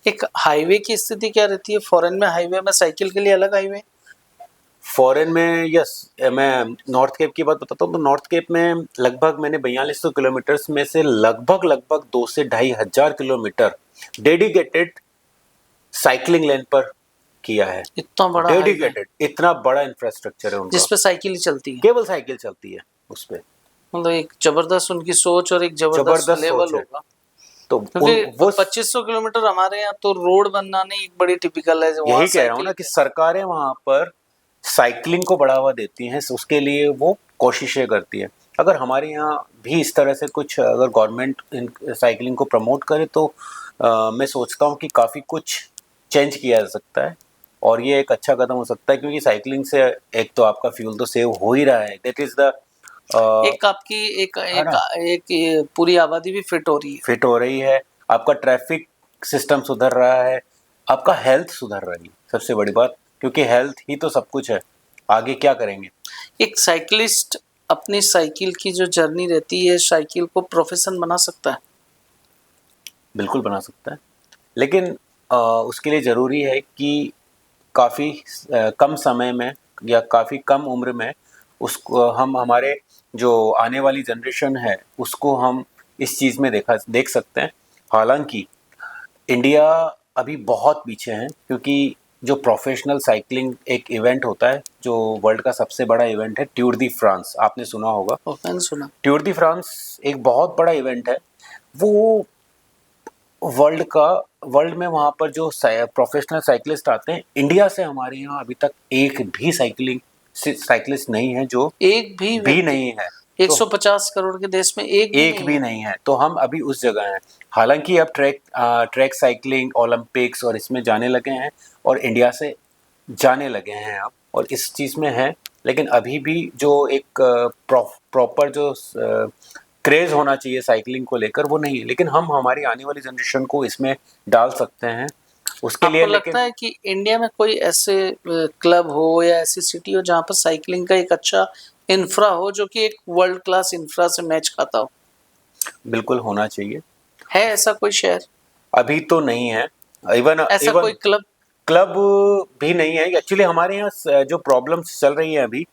एक हाईवे की स्थिति क्या रहती है फॉरेन में? हाईवे में साइकिल के लिए अलग हाईवे? फॉरेन में यस, मैं नॉर्थ केप की बात बताता हूँ। तो नॉर्थ केप में लगभग मैंने 4200 किलोमीटर्स में से लगभग 2 से 2500 किलोमीटर डेडिकेटेड साइकिलिंग लेन पर किया है। इतना बड़ा डेडिकेटेड, इतना बड़ा इंफ्रास्ट्रक्चर है उनका, जिसपे साइकिल ही चलती है, केवल साइकिल चलती है उस पे। मतलब एक जबरदस्त उनकी सोच और एक जबरदस्त लेवल होगा। तो क्योंकि वो 2500 किलोमीटर हमारे यहाँ तो रोड बनना नहीं एक बड़ी टिपिकल है। यही कह रहा हूँ ना कि सरकारें वहाँ पर साइकिलिंग को बढ़ावा देती हैं, उसके लिए वो कोशिशें करती है। अगर हमारे यहाँ भी इस तरह से कुछ अगर गवर्नमेंट साइकिलिंग को प्रमोट करे तो मैं सोचता हूँ कि काफ़ी कुछ चेंज किया जा सकता है और ये एक अच्छा कदम हो सकता है। क्योंकि साइकिलिंग से एक तो आपका फ्यूल तो सेव हो ही रहा है, दैट इज द एक आपकी एक पूरी आबादी भी फिट हो रही है, आपका ट्रैफिक सिस्टम सुधर रहा है, आपका हेल्थ सुधर रही है, सबसे बड़ी बात, क्योंकि हेल्थ ही तो सब कुछ है। आगे क्या करेंगे? एक साइकिलिस्ट अपनी साइकिल की जो जर्नी रहती है, साइकिल को प्रोफेशन बना सकता है? बिल्कुल बना सकता है, लेकिन उसके लिए ज़रूरी है कि काफ़ी कम समय में या काफ़ी कम उम्र में उसको हम, हमारे जो आने वाली जनरेशन है उसको हम इस चीज़ में देख सकते हैं। हालांकि इंडिया अभी बहुत पीछे है, क्योंकि जो प्रोफेशनल साइकिलिंग एक इवेंट होता है, जो वर्ल्ड का सबसे बड़ा इवेंट है टूर दी फ्रांस, आपने सुना होगा। मैंने सुना। टूर दी फ्रांस एक बहुत बड़ा इवेंट है। वो वर्ल्ड में वहाँ पर जो प्रोफेशनल साइकिलिस्ट आते हैं, इंडिया से हमारे यहाँ अभी तक एक भी साइकिलिस्ट नहीं है जो एक भी भी व्यक्ति नहीं है, 150 करोड़ के देश में एक भी एक नहीं भी है। नहीं है, तो हम अभी उस जगह हैं। हालांकि अब ट्रैक साइकिलिंग ओलंपिक्स और इसमें जाने लगे हैं और इंडिया से जाने लगे हैं अब, और इस चीज़ में है, लेकिन अभी भी जो एक प्रॉपर जो क्रेज होना चाहिए साइकिलिंग को लेकर वो नहीं है, लेकिन हम हमारी आने वाली जनरेशन को इसमें डाल सकते हैं उसके लिए। आपको लेकिन लगता है कि इंडिया में कोई ऐसे क्लब हो या ऐसी सिटी हो जहाँ पर साइकिलिंग का एक अच्छा इंफ्रा हो, जो कि एक वर्ल्ड क्लास इंफ्रा से मैच खाता हो? बिल्कुल होना चाहिए। है ऐसा कोई शहर, अभी तो नहीं है, इवन ऐसा कोई इवन क्लब? क्लब भी नहीं है एक्चुअली। हमारे यहाँ जो प्रॉब्लम्स चल रही है अभी,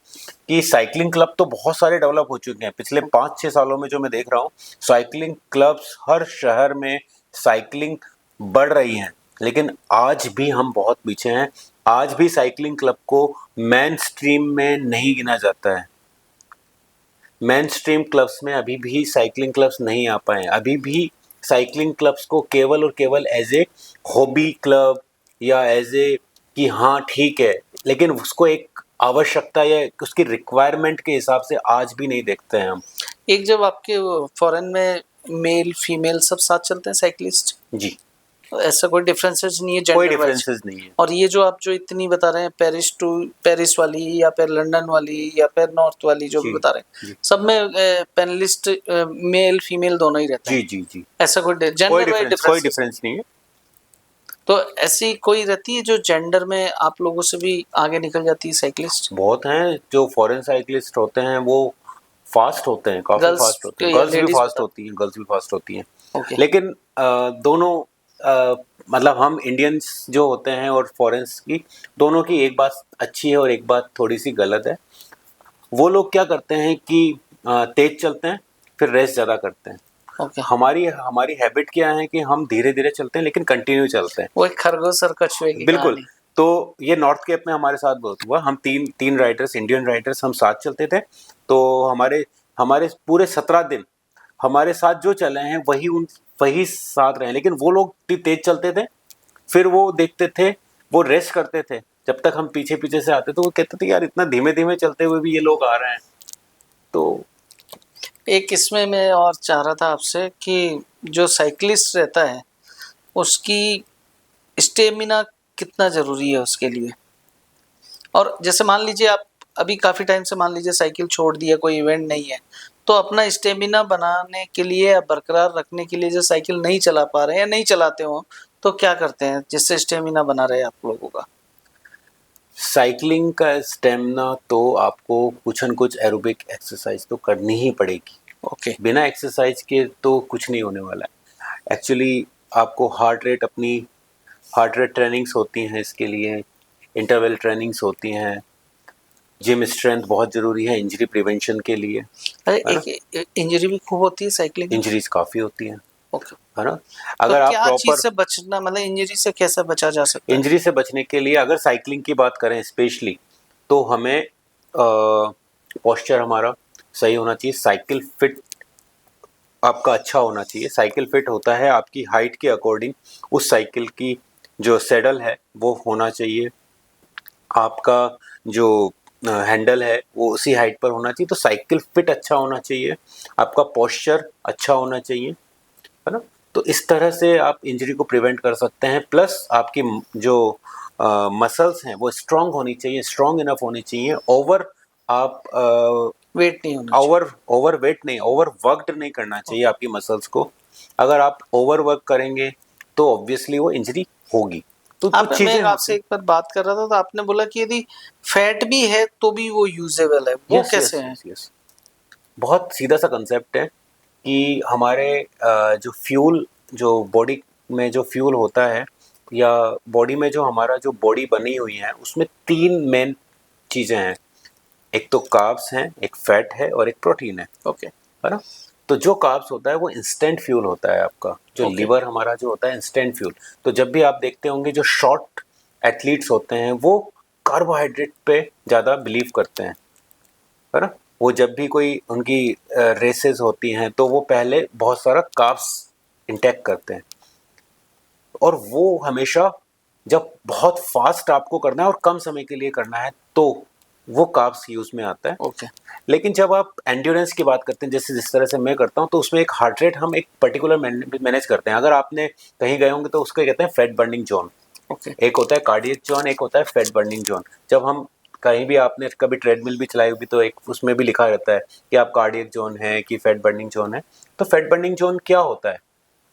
कि साइकिलिंग क्लब तो बहुत सारे डेवलप हो चुके हैं पिछले 5-6 सालों में। जो मैं देख रहा हूँ साइकिलिंग क्लब्स हर शहर में साइकिलिंग बढ़ रही हैं, लेकिन आज भी हम बहुत पीछे हैं। आज भी साइकिलिंग क्लब को मेन स्ट्रीम में नहीं गिना जाता है। मेन स्ट्रीम क्लब्स में अभी भी साइकिलिंग क्लब्स नहीं आ पाए हैं। अभी भी साइकिलिंग क्लब्स को केवल और केवल एज ए हॉबी क्लब या एज ए कि हाँ ठीक है, लेकिन उसको एक आवश्यकता या उसकी रिक्वायरमेंट के हिसाब से आज भी नहीं देखते हैं हम। एक जब आपके फॉरेन में मेल फीमेल सब साथ चलते हैं साइकिलिस्ट, जी, ऐसा कोई डिफरेंसेस नहीं है कोई जेंडर वाइज? डिफरेंसेस नहीं है। और ये जो आप जो इतनी बता रहे हैं, पेरिस वाली या फिर लंदन वाली या फिर नॉर्थ वाली जो भी जी बता रहे हैं, जी सब में पैनलिस्ट मेल फीमेल दोनों ही रहते जी हैं? जी जी, ऐसा कोई कोई जेंडर वाइज कोई डिफरेंसेस नहीं? डिफरेंस नहीं है। तो ऐसी कोई रहती है जो जेंडर में आप लोगों से भी आगे निकल जाती है साइकिलिस्ट? बहुत हैं जो फॉरेन साइकिलिस्ट होते हैं, वो फास्ट होते हैं, काफ़ी गर्ल्स फास्ट होते हैं। या गर्ल्स भी लेडीज फास्ट बता? होती हैं, गर्ल्स भी फास्ट होती हैं। ओके। लेकिन दोनों मतलब हम इंडियंस जो होते हैं और फॉरेन्स की, दोनों की एक बात अच्छी है और एक बात थोड़ी सी गलत है। वो लोग क्या करते हैं कि तेज चलते हैं फिर रेस ज़्यादा करते हैं। ओके। हमारी हमारी हैबिट क्या है कि हम धीरे धीरे चलते हैं लेकिन कंटिन्यू चलते हैं। वो एक खरगोश और कछुए की बिल्कुल। कहानी। तो ये नॉर्थ केप में हमारे साथ बहुत हुआ। हम तीन तीन राइडर्स, इंडियन राइडर्स, हम साथ चलते थे। तो हमारे हमारे पूरे 17 दिन हमारे साथ जो चले हैं वही साथ रहे, लेकिन वो लोग भी तेज चलते थे। फिर वो देखते थे, वो रेस्ट करते थे। जब तक हम पीछे पीछे से आते तो वो कहते थे यार इतना धीमे धीमे चलते हुए भी ये लोग आ रहे हैं। तो एक इसमें मैं और चाह रहा था आपसे कि जो साइकिलिस्ट रहता है उसकी स्टेमिना कितना ज़रूरी है उसके लिए? और जैसे मान लीजिए आप अभी काफ़ी टाइम से मान लीजिए साइकिल छोड़ दिया, कोई इवेंट नहीं है, तो अपना स्टेमिना बनाने के लिए या बरकरार रखने के लिए जो साइकिल नहीं चला पा रहे हैं या नहीं चलाते हो, तो क्या करते हैं जिससे स्टेमिना बना रहे आप लोगों का? साइकिलिंग का स्टेमिना तो आपको कुछ न कुछ एरोबिक एक्सरसाइज तो करनी ही पड़ेगी। ओके। बिना एक्सरसाइज के तो कुछ नहीं होने वाला है। एक्चुअली आपको हार्ट रेट ट्रेनिंग्स होती हैं, इसके लिए इंटरवल ट्रेनिंग्स होती हैं। जिम स्ट्रेंथ बहुत ज़रूरी है इंजरी प्रिवेंशन के लिए, अरे है ना? एक इंजरी भी खूब होती है साइकिलिंग में? इंजरीज काफ़ी होती हैं, ओके। है ना? तो अगर आप क्या चीज़ प्रॉपर से बचना, मतलब इंजरी से कैसे बचा जा सकता है? इंजरी से बचने के लिए अगर साइकिलिंग की बात करें स्पेशली, तो हमें पोस्चर हमारा सही होना चाहिए। साइकिल फिट आपका अच्छा होना चाहिए। साइकिल फिट होता है आपकी हाइट के अकॉर्डिंग। उस साइकिल की जो सेडल है वो होना चाहिए। आपका जो हैंडल है वो उसी हाइट पर होना चाहिए। तो साइकिल फिट अच्छा होना चाहिए, आपका पोस्चर अच्छा होना चाहिए, है ना? तो इस तरह से आप इंजरी को प्रिवेंट कर सकते हैं। प्लस आपकी जो मसल्स हैं वो स्ट्रांग होनी चाहिए, स्ट्रांग इनफ होनी चाहिए। आप वेट नहीं होना चाहिए। ओवर वेट नहीं, ओवर वर्कड नहीं करना चाहिए आपकी मसल्स को। अगर आप ओवर वर्क करेंगे तो ऑब्वियसली वो इंजरी होगी। तो आप, कुछ मैं चीज़ें आपसे होती एक बार बात कर रहा था तो आपने बोला कि यदि फैट भी है तो भी वो यूजेबल है, वो यस कैसे यस है? Yes yes. बहुत सीधा सा कंसेप्ट है कि हमारे जो फ्यूल, जो बॉडी में जो फ्यूल होता है या बॉडी में जो हमारा जो बॉडी बनी हुई है उसमें 3 मेन चीज़ें हैं। एक तो कार्ब्स हैं, एक फैट है और एक प्रोटीन ओके। है ना? तो जो कार्ब्स होता है वो इंस्टेंट फ्यूल होता है आपका। जो ओके। लीवर हमारा जो होता है इंस्टेंट फ्यूल। तो जब भी आप देखते होंगे जो शॉर्ट एथलीट्स होते हैं वो कार्बोहाइड्रेट पे ज़्यादा बिलीव करते हैं, है ना? वो जब भी कोई उनकी रेसेस होती हैं तो वो पहले बहुत सारा कार्ब्स इंटेक करते हैं। और वो हमेशा जब बहुत फास्ट आपको करना है और कम समय के लिए करना है तो वो कार्ब्स यूज में आता है। ओके। लेकिन जब आप एंड्योरेंस की बात करते हैं, जैसे जिस तरह से मैं करता हूँ, तो उसमें एक हार्ट रेट हम एक पर्टिकुलर मैनेज करते हैं। अगर आपने कहीं गए होंगे तो उसको कहते हैं फैट बर्निंग जोन। ओके। एक होता है कार्डियक जोन, एक होता है फैट बर्निंग जोन। जब हम कहीं भी, आपने कभी ट्रेडमिल भी चलाई होगी तो एक उसमें भी लिखा रहता है कि आप कार्डियक जोन है कि फैट बर्निंग जोन है। तो फैट बर्निंग जोन क्या होता है?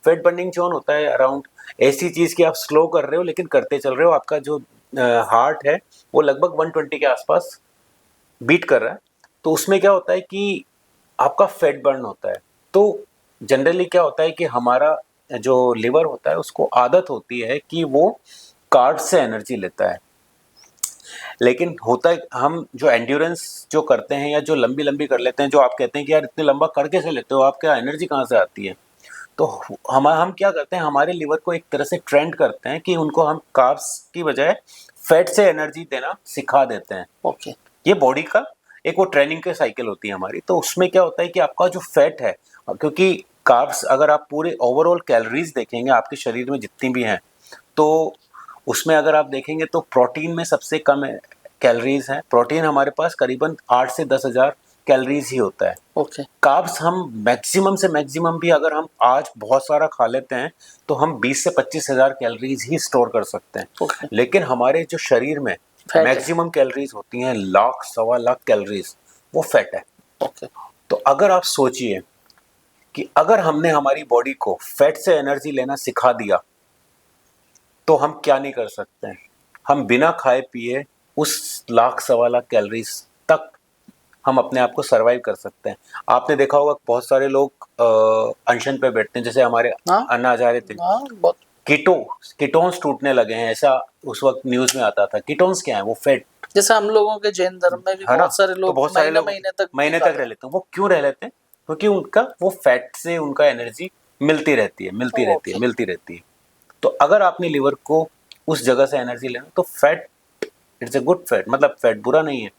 फैट बर्निंग जोन होता है अराउंड ऐसी चीज़ कि आप स्लो कर रहे हो लेकिन करते चल रहे हो, आपका जो हार्ट है वो लगभग 120 के आसपास बीट कर रहा है। तो उसमें क्या होता है कि आपका फैट बर्न होता है। तो जनरली क्या होता है कि हमारा जो लिवर होता है उसको आदत होती है कि वो कार्ब से एनर्जी लेता है। लेकिन होता है, हम जो एंड्योरेंस जो करते हैं या जो लंबी लंबी कर लेते हैं, जो आप कहते हैं कि यार इतने लंबा कर कैसे लेते हो, आप क्या एनर्जी कहाँ से आती है? तो हम क्या करते हैं, हमारे लिवर को एक तरह से ट्रेंड करते हैं कि उनको हम कार्ब्स की बजाय फैट से एनर्जी देना सिखा देते हैं। ओके। ये बॉडी का एक वो ट्रेनिंग के साइकिल होती है हमारी। तो उसमें क्या होता है कि आपका जो फैट है, क्योंकि कार्ब्स अगर आप पूरे ओवरऑल कैलोरीज देखेंगे आपके शरीर में जितनी भी हैं, तो उसमें अगर आप देखेंगे तो प्रोटीन में सबसे कम कैलोरीज हैं। प्रोटीन हमारे पास करीबन 8 से 10,000 कैलोरीज ही होता है। ओके। कार्ब्स हम मैक्सिमम से मैक्सिमम भी अगर हम आज बहुत सारा खा लेते हैं तो हम 20 से 25,000 कैलोरीज ही स्टोर कर सकते हैं। ओके। लेकिन हमारे जो शरीर में फैट है। मैक्सिमम कैलोरीज होती हैं, लाख सवा लाख कैलोरीज, वो फैट है। ओके। तो अगर आप सोचिए कि अगर हमने हमारी बॉडी को फैट से एनर्जी लेना सिखा दिया तो हम क्या नहीं कर सकते हैं। हम बिना खाए पिए उस लाख सवा लाख कैलोरीज तक हम अपने आप को सर्वाइव कर सकते हैं। आपने देखा होगा बहुत सारे लोग अनशन पे बैठते हैं, जैसे हमारे हाँ। अन्ना हजारे थे। हाँ, बहुत। कीटोन्स टूटने लगे हैं, ऐसा उस वक्त न्यूज में आता था। कीटोन्स क्या है? वो फैट जैसे हम लोगों के जैन धर्म में भी है ना। बहुत सारे तो लोग बहुत सारे महीने लोग महीने तक नहीं महीने तक खाते। रह लेते हैं। वो क्यों रह लेते हैं? क्योंकि उनका वो फैट से उनका एनर्जी मिलती रहती है, मिलती रहती है, ओके। मिलती रहती है। तो अगर आपने लिवर को उस जगह से एनर्जी लेना, तो fat, it's a good fat, मतलब फैट बुरा नहीं है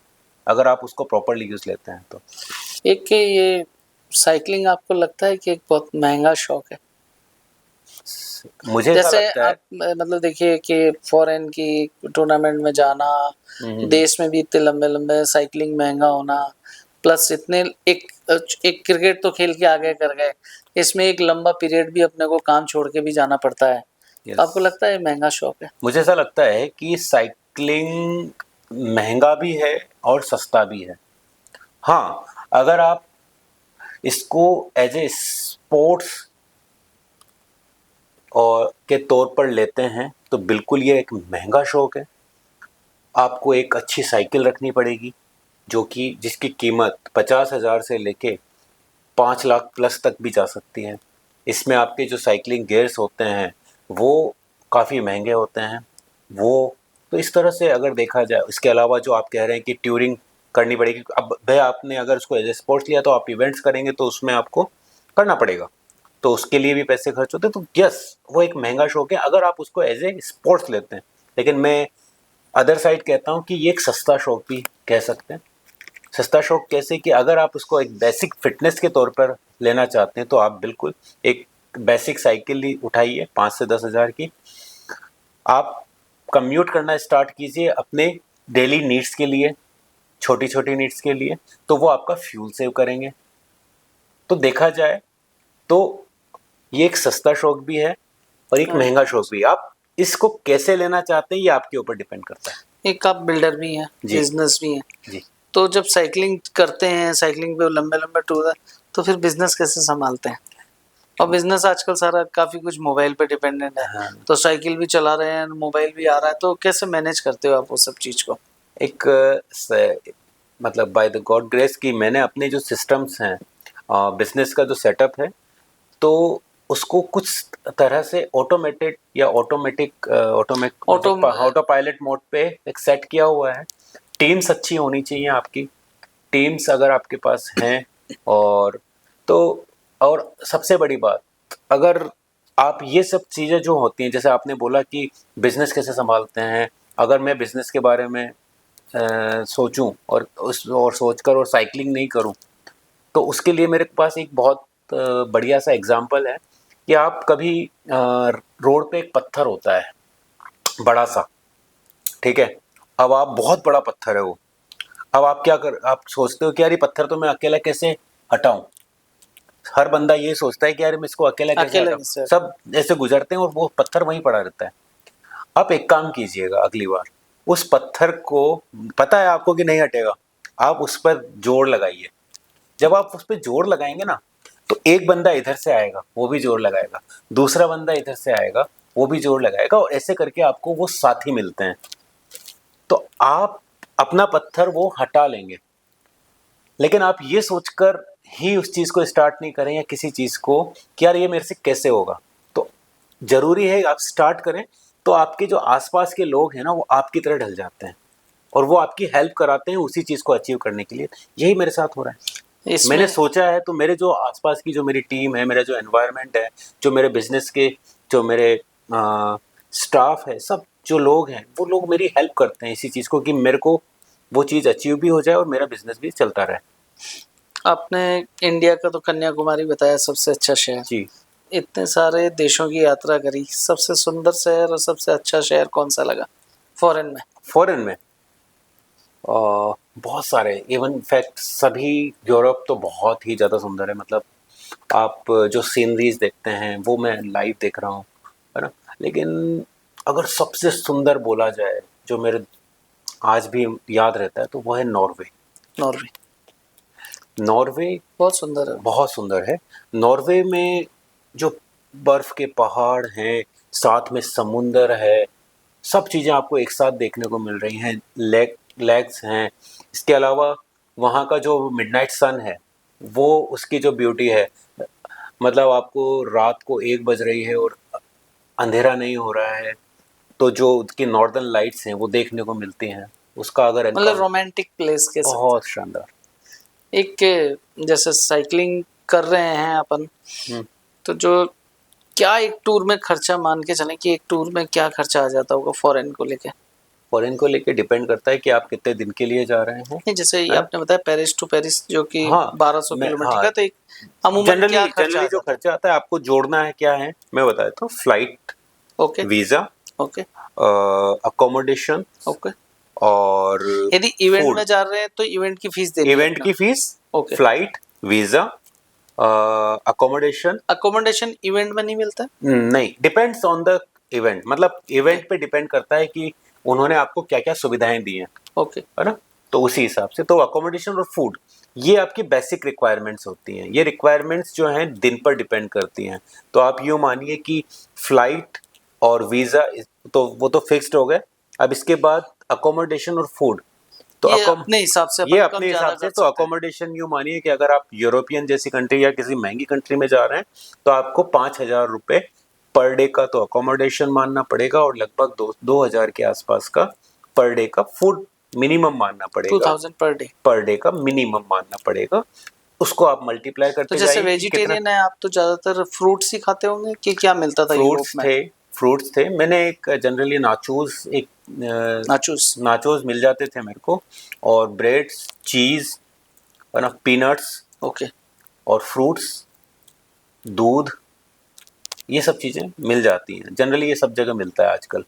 अगर आप उसको प्रॉपरली यूज लेते हैं तो। एक कि ये साइकिलिंग आपको लगता है कि एक बहुत महंगा शौक है? मुझे ऐसा जैसे लगता है। आप मतलब देखिए कि फॉरेन की टूर्नामेंट में जाना, देश में भी इतने लंबे लंबे साइकिलिंग महंगा होना, प्लस इतने एक क्रिकेट तो खेल के आगे कर गए, इसमें एक लंबा पीरियड भी अपने को काम छोड़ के भी जाना पड़ता है। Yes. तो आपको लगता है महंगा शौक है? मुझे ऐसा लगता है कि साइकिलिंग महंगा भी है और सस्ता भी है। हाँ, अगर आप इसको एज ए स्पोर्ट्स और के तौर पर लेते हैं तो बिल्कुल ये एक महंगा शौक है। आपको एक अच्छी साइकिल रखनी पड़ेगी जो कि जिसकी कीमत 50,000 से लेके 5 लाख प्लस तक भी जा सकती है। इसमें आपके जो साइकिलिंग गियर्स होते हैं वो काफ़ी महंगे होते हैं। वो तो इस तरह से अगर देखा जाए, इसके अलावा जो आप कह रहे हैं कि ट्यूरिंग करनी पड़ेगी, अब भाई आपने अगर उसको एज ए स्पोर्ट्स लिया तो आप इवेंट्स करेंगे तो उसमें आपको करना पड़ेगा, तो उसके लिए भी पैसे खर्च होते हैं। तो यस, वो एक महंगा शौक है अगर आप उसको एज ए स्पोर्ट्स लेते हैं। लेकिन मैं अदर साइड कहता हूँ कि ये एक सस्ता शौक भी कह सकते हैं। सस्ता शौक कैसे? कि अगर आप उसको एक बेसिक फिटनेस के तौर पर लेना चाहते हैं तो आप बिल्कुल एक बेसिक साइकिल ही उठाइए 5 से 10 हज़ार की। आप कम्यूट करना स्टार्ट कीजिए अपने डेली नीड्स के लिए, छोटी छोटी नीड्स के लिए, तो वो आपका फ्यूल सेव करेंगे। तो देखा जाए तो ये एक सस्ता शौक भी है और एक महंगा शौक भी है। आप इसको कैसे लेना चाहते हैं ये आपके ऊपर डिपेंड करता है। एक आप बिल्डर भी हैं, जी। बिजनेस भी हैं, जी। तो जब साइकिलिंग करते हैं, साइकिलिंग पे लंबे लंबे टूर, तो फिर बिजनेस कैसे संभालते हैं? और बिजनेस आजकल सारा काफी कुछ मोबाइल पे डिपेंडेंट है। हाँ। तो साइकिल भी चला रहे हैं, मोबाइल भी आ रहा है, तो कैसे मैनेज करते हो आप वो सब चीज को? एक मतलब बाय द गॉड ग्रेस की मैंने अपने जो सिस्टम्स हैं, बिजनेस का जो सेटअप है, तो उसको कुछ तरह से ऑटोमेटेड या ऑटो पायलट मोड पे एक सेट किया हुआ है। टीम्स अच्छी होनी चाहिए आपकी। टीम्स अगर आपके पास हैं, और तो और सबसे बड़ी बात, अगर आप ये सब चीज़ें जो होती हैं, जैसे आपने बोला कि बिजनेस कैसे संभालते हैं, अगर मैं बिजनेस के बारे में सोचूं और सोचकर और साइकिलिंग नहीं करूं, तो उसके लिए मेरे पास एक बहुत बढ़िया सा एग्जाम्पल है कि आप कभी रोड पे एक पत्थर होता है बड़ा सा, ठीक है। अब आप बहुत बड़ा पत्थर है वो, अब आप सोचते हो कि यार ये पत्थर तो मैं अकेला कैसे हटाऊं। हर बंदा ये सोचता है कि यार मैं इसको अकेला कैसे अकेले हटाऊं। कैसे? सब ऐसे गुजरते हैं और वो पत्थर वहीं पड़ा रहता है। आप एक काम कीजिएगा अगली बार, उस पत्थर को, पता है आपको कि नहीं हटेगा, आप उस पर जोर लगाइए। जब आप उस पर जोर लगाएंगे ना, तो एक बंदा इधर से आएगा, वो भी जोर लगाएगा, दूसरा बंदा इधर से आएगा, वो भी जोर लगाएगा, और ऐसे करके आपको वो साथी मिलते हैं। तो आप अपना पत्थर वो हटा लेंगे। लेकिन आप ये सोचकर ही उस चीज को स्टार्ट नहीं करें, या किसी चीज को कि यार ये मेरे से कैसे होगा। तो जरूरी है आप स्टार्ट करें, तो आपके जो आसपास के लोग हैं ना, वो आपकी तरह ढल जाते हैं और वो आपकी हेल्प कराते हैं उसी चीज को अचीव करने के लिए। यही मेरे साथ हो रहा है। मैंने इसमें सोचा है, तो मेरे जो आसपास की जो मेरी टीम है, मेरा जो एनवायरनमेंट है, जो मेरे बिजनेस के जो मेरे स्टाफ है, सब जो लोग हैं, वो लोग मेरी हेल्प करते हैं इसी चीज़ को, कि मेरे को वो चीज़ अचीव भी हो जाए और मेरा बिजनेस भी चलता रहे। आपने इंडिया का तो कन्याकुमारी बताया सबसे अच्छा शहर। जी। इतने सारे देशों की यात्रा करी, सबसे सुंदर शहर और सबसे अच्छा शहर कौन सा लगा फॉरेन में? फॉरेन में बहुत सारे, इवन फैक्ट सभी। यूरोप तो बहुत ही ज़्यादा सुंदर है। मतलब आप जो सीनरीज देखते हैं वो मैं लाइव देख रहा हूँ, है ना। लेकिन अगर सबसे सुंदर बोला जाए, जो मेरे आज भी याद रहता है, तो वो है नॉर्वे। नॉर्वे नॉर्वे बहुत सुंदर है। बहुत सुंदर है। नॉर्वे में जो बर्फ के पहाड़ हैं, साथ में समुंदर है, सब चीज़ें आपको एक साथ देखने को मिल रही हैं। लेग्स हैं। इसके अलावा वहाँ का जो मिडनाइट सन है, वो उसकी जो ब्यूटी है, मतलब आपको रात को 1 बज रही है और अंधेरा नहीं हो रहा है, तो जो उसकी नॉर्दर्न लाइट्स हैं वो देखने को मिलती हैं। उसका अगर मतलब एनकाउंटर, रोमांटिक प्लेस कह सकते बहुत शानदार। हैं। एक जैसे साइकिलिंग कर रहे हैं अपन, हम्म। तो जो क्या एक टूर में खर्चा मान के चलें कि एक टूर में क्या खर्चा आ जाता होगा फॉरेन को लेके? फॉरेन को लेके डिपेंड करता है कि आप कितने दिन के लिए जा रहे हैं, नहीं, जैसे ये है ना। आपने बताया पेरिस टू पेरिस जो कि हाँ 1200 मैं किलोमीटर हाँ का, तो एक अमूमन जनरली क्या खर्चा आ जनरली जो जाता खर्चा आता है, आपको जोड़ना है क्या है मैं बता देता हूँ। फ्लाइट, है? Okay visa, okay accommodation, okay. और यदि इवेंट फूड। में जा रहे हैं तो इवेंट की फीस देनी है इवेंट अपना? की fees, okay. Flight, visa, accommodation. Accommodation event में नहीं मिलता? नहीं, डिपेंड्स ऑन द इवेंट। मतलब ओके इवेंट पे डिपेंड करता है कि उन्होंने आपको क्या क्या सुविधाएं दी हैं, ओके। है ना। तो उसी हिसाब से तो अकोमोडेशन और फूड, ये आपकी बेसिक रिक्वायरमेंट्स होती हैं। ये रिक्वायरमेंट्स जो हैं दिन पर डिपेंड करती हैं। तो आप यूँ मानिए कि फ्लाइट और वीज़ा तो वो तो फिक्स्ड हो गए। अब इसके बाद अकोमोडेशन और फूड, तो ये अपने हिसाब से ये अपन कम अपने ज्यादा हिसाब से। कर तो सकते हैं। अकोमोडेशन यूँ मानिए कि अगर आप यूरोपियन जैसी कंट्री या किसी महंगी कंट्री में जा रहे हैं, तो आपको 5,000 रुपये पर डे का तो अकोमोडेशन मानना पड़ेगा, और लगभग 2,000 के आसपास का पर डे का फूड मिनिमम मानना पड़ेगा। 2000 पर डे। पर डे का मिनिमम मानना पड़ेगा। उसको आप मल्टीप्लाई तो करते जैसे जाइए कि कितना। वेजिटेरियन है आप, तो ज्यादातर फ्रूट्स ही खाते होंगे कि क्या मिलता था यूरोप फ्रूट्स में? थे, फ्रूट्स थे। मैंने एक जनरली नाचोस, एक नाचूस। नाचोस मिल जाते थे मेरे को, और ब्रेड्स, चीज़, है ना, पीनट्स, ओके। और फ्रूट्स, दूध, ये सब चीज़ें मिल जाती हैं। जनरली ये सब जगह मिलता है आजकल।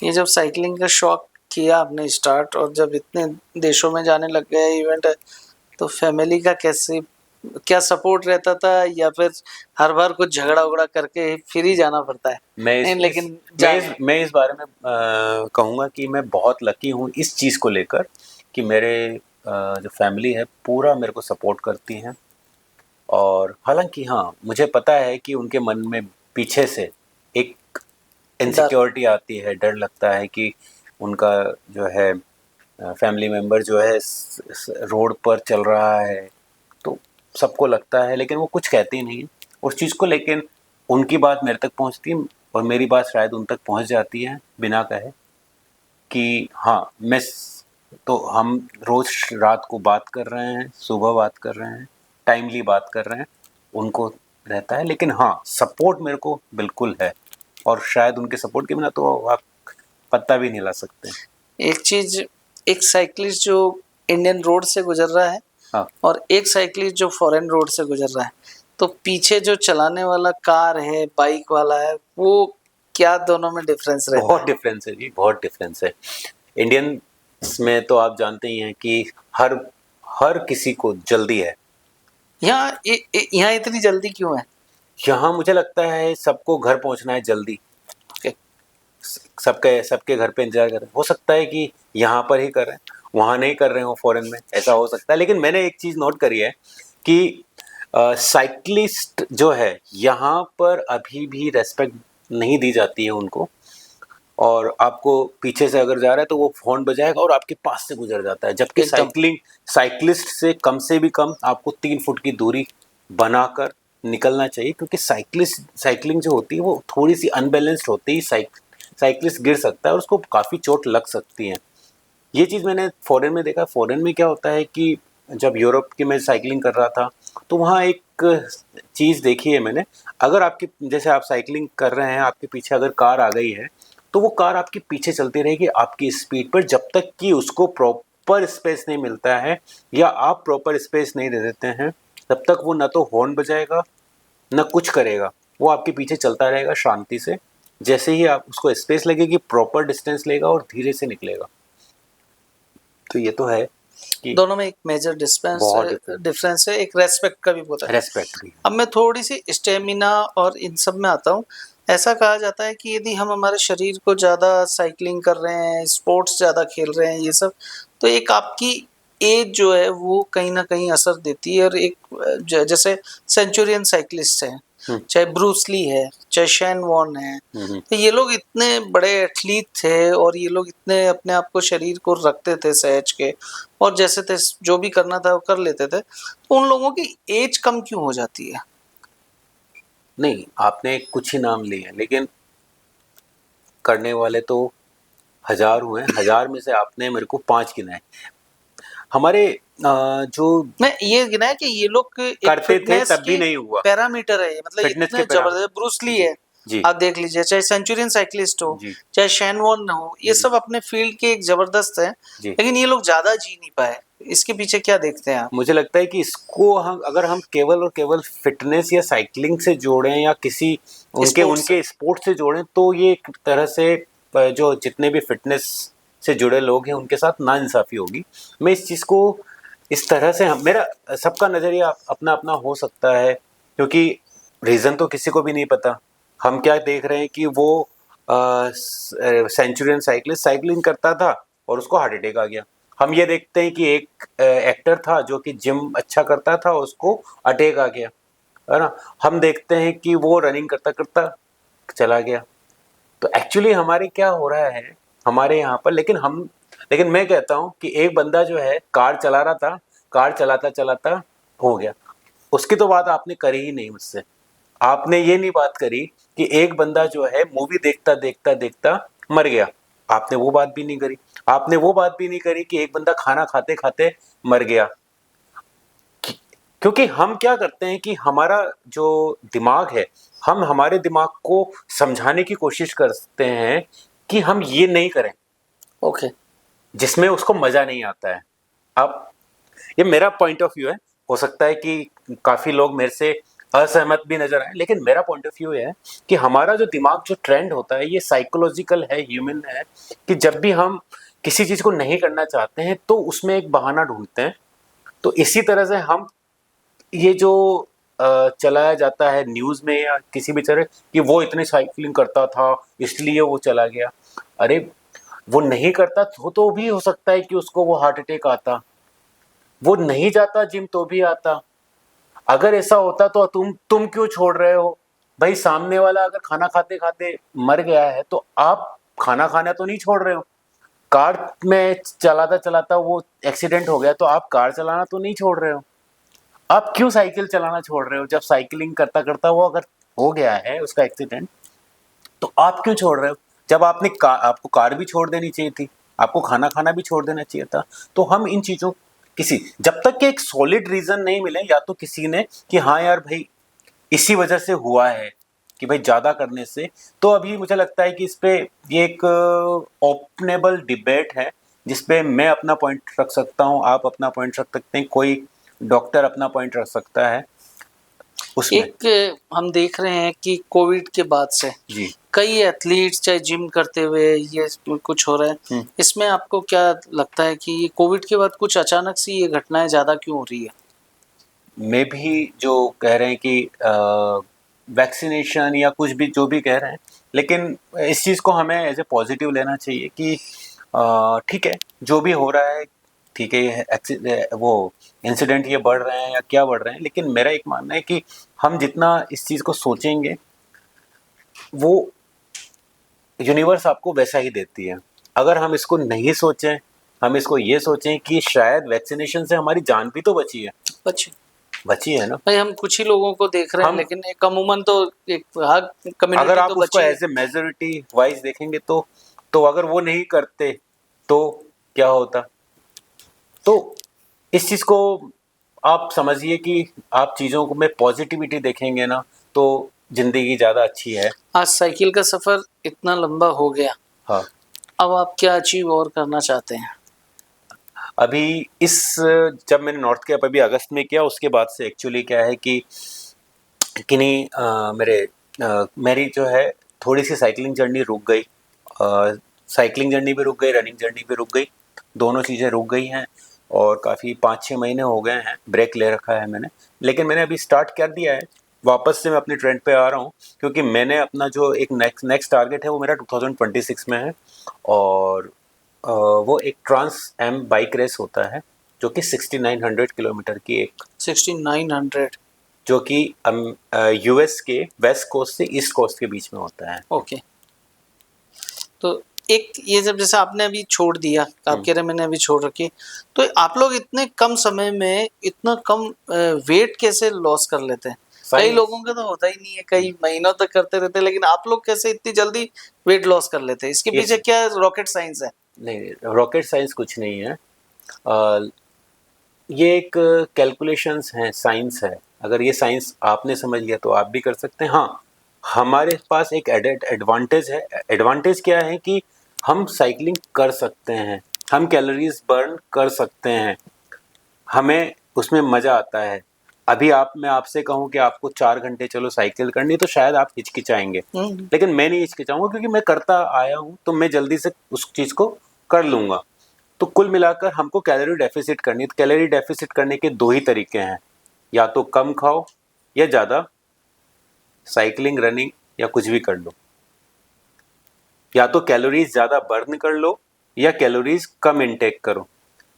ये जब साइकिलिंग का शौक किया आपने स्टार्ट, और जब इतने देशों में जाने लग गए इवेंट, तो फैमिली का कैसे, क्या सपोर्ट रहता था, या फिर हर बार कुछ झगड़ा उगड़ा करके फिर ही जाना पड़ता है? मैं नहीं इस, लेकिन जाए। मैं इस बारे में कहूँगा कि मैं बहुत लकी हूँ इस चीज़ को लेकर, कि मेरे जो फैमिली है पूरा मेरे को सपोर्ट करती हैं। और हालांकि हाँ, मुझे पता है कि उनके मन में पीछे से एक डर। इनसिक्योरिटी आती है, डर लगता है कि उनका जो है फैमिली मेम्बर जो है रोड पर चल रहा है। तो सबको लगता है, लेकिन वो कुछ कहती नहीं है उस चीज़ को। लेकिन उनकी बात मेरे तक पहुंचती है, और मेरी बात शायद उन तक पहुंच जाती है बिना कहे कि हाँ तो हम रोज़ रात को बात कर रहे हैं, सुबह बात कर रहे हैं, टाइमली बात कर रहे हैं, उनको रहता है। लेकिन हाँ, सपोर्ट मेरे को बिल्कुल है, और शायद उनके सपोर्ट के बिना तो आप पत्ता भी नहीं ला सकते। एक चीज, एक साइकिलिस्ट जो इंडियन रोड से गुजर रहा है, हाँ, और एक साइकिलिस्ट जो फॉरेन रोड से गुजर रहा है, तो पीछे जो चलाने वाला कार है, बाइक वाला है, वो क्या दोनों में डिफरेंस रहता बहुत है? डिफरेंस है जी, बहुत डिफरेंस है। इंडियन इसमें तो आप जानते ही हैं कि हर हर किसी को जल्दी है। यहाँ इतनी जल्दी क्यों है? यहाँ मुझे लगता है सबको घर पहुँचना है जल्दी। ओके। सबके सबके घर पे इंतज़ार कर रहे हैं। हो सकता है कि यहाँ पर ही कर रहे हैं, वहाँ नहीं कर रहे हो फ़ॉरेन में, ऐसा हो सकता है। लेकिन मैंने एक चीज़ नोट करी है कि साइक्लिस्ट जो है यहाँ पर अभी भी रिस्पेक्ट नहीं दी जाती है उनको, और आपको पीछे से अगर जा रहा है तो वो हॉर्न बजाएगा और आपके पास से गुजर जाता है, जबकि एकदम। साइक्लिस्ट से भी कम आपको 3 फुट की दूरी बनाकर निकलना चाहिए, क्योंकि साइक्लिंग जो होती है वो थोड़ी सी अनबैलेंस्ड होती है। साइक्लिस्ट गिर सकता है और उसको काफ़ी चोट लग सकती है। ये चीज़ मैंने फॉरेन में देखा। फॉरेन में क्या होता है कि जब यूरोप की मैं साइकिलिंग कर रहा था तो वहाँ एक चीज़ देखी है मैंने। अगर आपकी जैसे आप साइकिलिंग कर रहे हैं, आपके पीछे अगर कार आ गई है तो वो कार आपके पीछे चलती रहेगी आपकी स्पीड पर, जब तक कि उसको प्रॉपर स्पेस नहीं मिलता है या आप प्रॉपर स्पेस नहीं दे देते हैं, तब तक वो ना तो हॉर्न बजाएगा ना कुछ करेगा। वो आपके पीछे चलता रहेगा शांति से। जैसे ही आप उसको स्पेस लगेगी, प्रॉपर डिस्टेंस लेगा और धीरे से निकलेगा। तो ये तो है कि दोनों में एक मेजर बहुत different। डिफरेंस है, एक रेस्पेक्ट का भी होता है। रेस्पेक्ट भी। अब मैं थोड़ी सी स्टेमिना और इन सब में आता हूँ। ऐसा कहा जाता है कि यदि हम हमारे शरीर को ज़्यादा साइकिलिंग कर रहे हैं, स्पोर्ट्स ज़्यादा खेल रहे हैं, ये सब, तो एक आपकी एज जो है वो कहीं न कहीं असर देती है। और एक जैसे सेंचुरियन साइक्लिस्ट हैं, चाहे ब्रूस ली है, चाहे शेन वॉर्न है, तो ये लोग इतने बड़े एथलीट थे और ये लोग इतने अपने आप को शरीर को रखते थे सहेज के, और जैसे थे जो भी करना था वो कर लेते थे। तो उन लोगों की एज कम क्यों हो जाती है? नहीं, आपने कुछ ही नाम लिए हैं, लेकिन करने वाले तो हजार हुए हैं। हजार में से आपने मेरे को 5 गिनाए। हमारे जो मैं ये गिना है कि ये लोग एक करते थे फिटनेस तब भी के नहीं हुआ। पैरामीटर है ये, मतलब फिटनेस के इतने जबरदस्त। ब्रूस ली जी है, जी आप देख लीजिए, चाहे सेंचुरियन साइक्लिस्ट हो, जी चाहे शेन वॉर्न हो, ये जी सब अपने फील्ड के एक जबरदस्त है। जी। लेकिन ये लोग ज्यादा जी नहीं पाए, इसके पीछे क्या देखते हैं आप? मुझे लगता है कि इसको हम अगर हम केवल और केवल फिटनेस या साइकिलिंग से जोड़ें या किसी उनके स्पोर्ट्स से। उनके स्पोर्ट से जोड़ें, तो ये एक तरह से जो जितने भी फिटनेस से जुड़े लोग हैं उनके साथ नाइंसाफ़ी होगी। मैं इस चीज़ को इस तरह से मेरा सबका नज़रिया अपना अपना हो सकता है, क्योंकि रीज़न तो किसी को भी नहीं पता। हम क्या देख रहे हैं कि वो सेंचुरियन साइकिलिस्ट साइकिलिंग करता था और उसको हार्ट अटैक आ गया। हम ये देखते हैं कि एक एक्टर था जो कि जिम अच्छा करता था, उसको अटैक आ गया, है ना। हम देखते हैं कि वो रनिंग करता करता चला गया। तो एक्चुअली हमारे क्या हो रहा है हमारे यहाँ पर, लेकिन मैं कहता हूँ कि एक बंदा जो है कार चला रहा था, कार चलाता चलाता हो गया। उसकी तो बात आपने करी ही नहीं मुझसे। आपने ये नहीं बात करी कि एक बंदा जो है मूवी देखता देखता देखता मर गया। आपने वो बात भी नहीं करी। आपने वो बात भी नहीं करी कि एक बंदा खाना खाते खाते मर गया। क्योंकि हम क्या करते हैं कि हमारा जो दिमाग है, हम हमारे दिमाग को समझाने की कोशिश करते हैं कि हम ये नहीं करें, ओके। जिसमें उसको मजा नहीं आता है। अब ये मेरा पॉइंट ऑफ व्यू है। हो सकता है कि काफी लोग मेरे से असहमत भी नजर आए, लेकिन मेरा पॉइंट ऑफ व्यू है कि हमारा जो दिमाग जो ट्रेंड होता है ये साइकोलॉजिकल है, ह्यूमन है, कि जब भी हम किसी चीज को नहीं करना चाहते हैं तो उसमें एक बहाना ढूंढते हैं। तो इसी तरह से हम ये जो चलाया जाता है न्यूज में या किसी भी तरह कि वो इतनी साइकिलिंग करता था इसलिए वो चला गया। अरे वो नहीं करता तो भी हो सकता है कि उसको वो हार्ट अटैक आता। वो नहीं जाता जिम तो भी आता। अगर ऐसा होता तो तुम क्यों छोड़ रहे हो? भाई सामने वाला अगर खाना खाते खाते मर गया है तो आप खाना खाना तो नहीं छोड़ रहे हो। कार में चलाता चलाता वो एक्सीडेंट हो गया तो आप कार चलाना तो नहीं छोड़ रहे हो। आप क्यों साइकिल चलाना छोड़ रहे हो? जब साइकिलिंग करता करता वो अगर हो गया है उसका एक्सीडेंट, तो आप क्यों छोड़ रहे हो? जब आपको कार भी छोड़ देनी चाहिए थी, आपको खाना खाना भी छोड़ देना चाहिए था। तो हम इन चीज़ों जब तक कि एक सॉलिड रीज़न नहीं मिले, या तो किसी ने कि हाँ यार भाई इसी वजह से हुआ है कि भाई ज़्यादा करने से, तो अभी मुझे लगता है कि इस पे ये एक ओपनेबल डिबेट है जिस पे मैं अपना पॉइंट रख सकता हूँ, आप अपना पॉइंट रख सकते हैं, कोई डॉक्टर अपना पॉइंट रख सकता है। उसमें एक हम देख रहे हैं कि कोविड के बाद से जी कई एथलीट्स चाहे जिम करते हुए ये कुछ हो रहा है, इसमें आपको क्या लगता है कि कोविड के बाद कुछ अचानक सी ये घटनाएं ज़्यादा क्यों हो रही है? में भी जो कह रहे हैं कि वैक्सीनेशन या कुछ भी जो भी कह रहे हैं, लेकिन इस चीज़ को हमें एज ए पॉजिटिव लेना चाहिए कि ठीक है जो भी हो रहा है, ठीक है वो इंसिडेंट ये बढ़ रहे हैं या क्या बढ़ रहे हैं, लेकिन मेरा एक मानना है कि हम जितना इस चीज़ को सोचेंगे वो यूनिवर्स आपको वैसा ही देती है। अगर हम इसको नहीं सोचें, हम इसको ये सोचें कि शायद वैक्सीनेशन से हमारी जान भी तो बची है, बची है ना भाई। हम कुछ ही लोगों को देख रहे हैं, लेकिन एक अमूमन तो एक हर कम्युनिटी अगर आप तो उसको बची है। एज ए मेजोरिटी वाइज देखेंगे तो अगर वो नहीं करते तो क्या होता। तो इस चीज़ को आप समझिए कि आप चीज़ों को में पॉजिटिविटी देखेंगे ना तो ज़िंदगी ज़्यादा अच्छी है। आज साइकिल का सफ़र इतना लंबा हो गया, हाँ, अब आप क्या अचीव और करना चाहते हैं? अभी जब मैंने नॉर्थ कैप अभी अगस्त में किया, उसके बाद से एक्चुअली क्या है कि किन्हीं मेरी जो है थोड़ी सी साइकिलिंग जर्नी रुक गई। साइकिलिंग जर्नी भी रुक गई, रनिंग जर्नी भी रुक गई, दोनों चीज़ें रुक गई हैं और काफ़ी 5-6 महीने हो गए हैं, ब्रेक ले रखा है मैंने। लेकिन मैंने अभी स्टार्ट कर दिया है, वापस से मैं अपने ट्रेंड पे आ रहा हूँ, क्योंकि मैंने अपना जो एक नेक्स्ट टारगेट है वो मेरा 2026 में है। और वो एक ट्रांस एम बाइक रेस होता है जो कि 6900 किलोमीटर की एक 6900 जो कि यूएस के वेस्ट कोस्ट से ईस्ट कोस्ट के बीच में होता है। ओके। तो एक ये जब जैसे आपने अभी छोड़ दिया, आप कह रहे मैंने अभी छोड़ रखी, तो आप लोग इतने कम समय में इतना कम वेट कैसे लॉस कर लेते हैं? कई लोगों का तो होता ही नहीं है, कई महीनों तक करते रहते हैं, लेकिन आप लोग कैसे इतनी जल्दी वेट लॉस कर लेते हैं? इसके पीछे क्या रॉकेट साइंस है? नहीं, रॉकेट साइंस कुछ नहीं है। ये एक कैलकुलेशंस हैं, साइंस है। अगर ये साइंस आपने समझ लिया तो आप भी कर सकते हैं। हाँ, हमारे पास एक एडवांटेज है। एडवांटेज क्या है कि हम साइकिलिंग कर सकते हैं, हम कैलोरीज बर्न कर सकते हैं, हमें उसमें मज़ा आता है। अभी मैं आपसे कहूँ कि आपको 4 घंटे चलो साइकिल करनी है तो शायद आप हिचकिचाएंगे, लेकिन मैं नहीं हिचकिचाऊंगा क्योंकि मैं करता आया हूँ, तो मैं जल्दी से उस चीज़ को कर लूँगा। तो कुल मिलाकर हमको कैलोरी डेफिसिट करनी है। तो कैलोरी डेफिसिट करने के 2 ही तरीके हैं, या तो कम खाओ या ज़्यादा साइकिलिंग, रनिंग या कुछ भी कर लो। या तो कैलोरीज ज़्यादा बर्न कर लो या कैलोरीज कम इनटेक करो।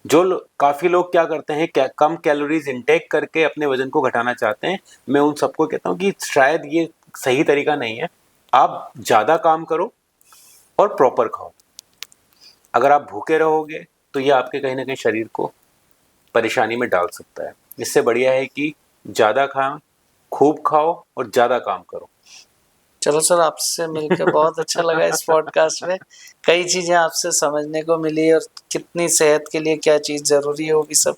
काफ़ी लोग क्या करते हैं, कम कैलोरीज इनटेक करके अपने वजन को घटाना चाहते हैं। मैं उन सबको कहता हूँ कि शायद ये सही तरीका नहीं है। आप ज़्यादा काम करो और प्रॉपर खाओ। अगर आप भूखे रहोगे तो ये आपके कहीं ना कहीं शरीर को परेशानी में डाल सकता है। इससे बढ़िया है कि ज़्यादा खाओ, खूब खाओ और ज़्यादा काम करो। चलो सर, आपसे मिलकर बहुत अच्छा लगा इस पॉडकास्ट में। कई चीज़ें आपसे समझने को मिली और कितनी सेहत के लिए क्या चीज़ ज़रूरी है वो भी सब।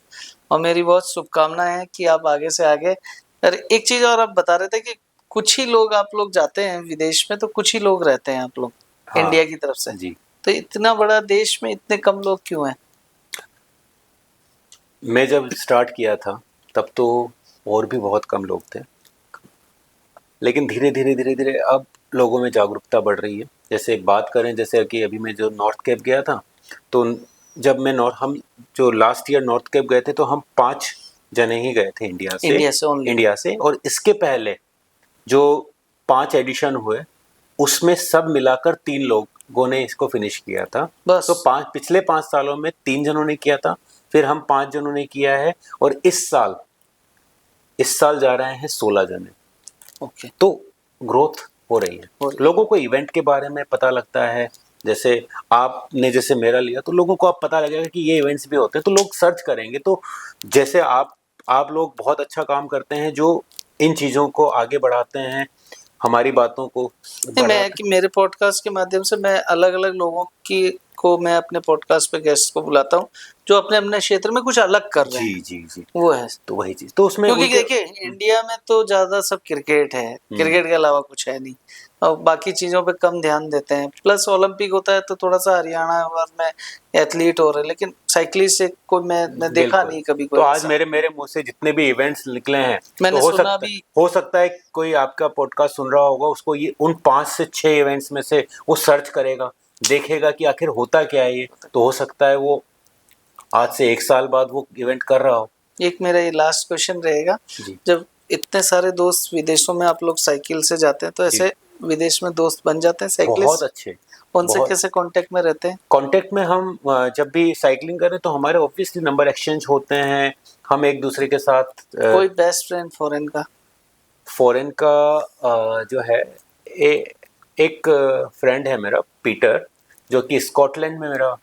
और मेरी बहुत शुभकामनाएं हैं कि आप आगे से आगे। और एक चीज़ और आप बता रहे थे कि कुछ ही लोग आप लोग जाते हैं विदेश में, तो कुछ ही लोग रहते हैं आप लोग इंडिया की तरफ से। जी, तो इतना बड़ा देश में इतने कम लोग क्यों हैं? मैं जब स्टार्ट किया था तब तो और भी बहुत कम लोग थे, लेकिन धीरे धीरे अब लोगों में जागरूकता बढ़ रही है। जैसे बात करें, जैसे कि अभी मैं जो नॉर्थ कैप गया था, तो जब मैं हम जो लास्ट ईयर नॉर्थ कैप गए थे तो हम 5 जने ही गए थे इंडिया से only? इंडिया से। और इसके पहले जो 5 एडिशन हुए उसमें सब मिलाकर 3 लोगों ने इसको फिनिश किया था। बस। तो पिछले 5 सालों में 3 जनों ने किया था, फिर हम 5 जनों ने किया है, और इस साल जा रहे हैं 16 जने। ओके। तो ग्रोथ हो रही है, लोगों को इवेंट के बारे में पता लगता है। जैसे आपने जैसे मेरा लिया तो लोगों को अब पता लगेगा कि ये इवेंट्स भी होते हैं, तो लोग सर्च करेंगे। तो जैसे आप लोग बहुत अच्छा काम करते हैं जो इन चीज़ों को आगे बढ़ाते हैं, हमारी बातों को मैं कि मेरे पॉडकास्ट के माध्यम से मैं अलग अलग लोगों की को मैं अपने पॉडकास्ट पे गेस्ट को बुलाता हूँ जो अपने अपने क्षेत्र में कुछ अलग कर रहे हैं। जी जी। वो है, तो वही चीज, तो उसमें क्योंकि उनके देखिए इंडिया में तो ज्यादा सब क्रिकेट है, क्रिकेट के अलावा कुछ है नहीं, और बाकी चीजों पे कम ध्यान देते हैं। प्लस ओलंपिक होता है तो थोड़ा सा हरियाणा भर में एथलीट हो रहे हैं, लेकिन साइकिलिस्ट से कोई मैं देखा बिल्कुल। नहीं कभी तो कोई आज ऐसा। मेरे मेरे मुंह से जितने भी इवेंट्स निकले हैं, मैंने तो सुना भी, हो सकता है कोई आपका पॉडकास्ट सुन रहा होगा, उसको ये उन 5 से 6 इवेंट्स में से वो सर्च करेगा, देखेगा कि आखिर होता क्या है ये, तो हो सकता है वो आज से 1 साल बाद वो इवेंट कर रहा हो। एक मेरा ये लास्ट क्वेश्चन रहेगा, जी जब इतने सारे दोस्त विदेशों में आप लोग साइकिल से जाते हैं तो जी। ऐसे विदेश में दोस्त बन जाते हैं बहुत साइकिलिस्ट, अच्छे। उनसे बहुत कैसे कांटेक्ट में रहते हैं? कांटेक्ट में हम जब भी साइकिलिंग करें तो हमारे ऑब्वियसली नंबर एक्सचेंज होते हैं, हम एक दूसरे के साथ कोई बेस्ट फ्रेंड फॉरेन का? फॉरेन का जो है, एक फ्रेंड है मेरा पीटर, जो कि स्कॉटलैंड में मेरा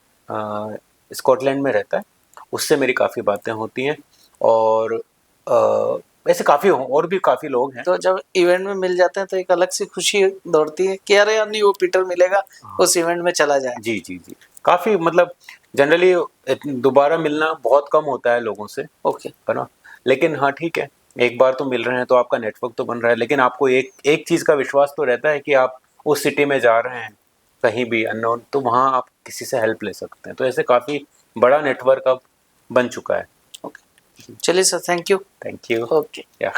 स्कॉटलैंड में रहता है, उससे मेरी काफ़ी बातें होती हैं। और ऐसे काफ़ी और भी काफ़ी लोग हैं। तो जब इवेंट में मिल जाते हैं तो एक अलग सी खुशी दौड़ती है कि अरे यार नहीं वो पीटर मिलेगा, उस इवेंट में चला जाए। जी जी जी। काफ़ी मतलब जनरली दोबारा मिलना बहुत कम होता है लोगों से, ओके। है ना। लेकिन हाँ ठीक है, एक बार तो मिल रहे हैं तो आपका नेटवर्क तो बन रहा है, लेकिन आपको एक एक चीज़ का विश्वास तो रहता है कि आप उस सिटी में जा रहे हैं कहीं भी अननोन, तो वहाँ आप किसी से हेल्प ले सकते हैं। तो ऐसे काफ़ी बड़ा नेटवर्क अब बन चुका है। ओके, चलिए sir, thank you. Thank you. Okay. या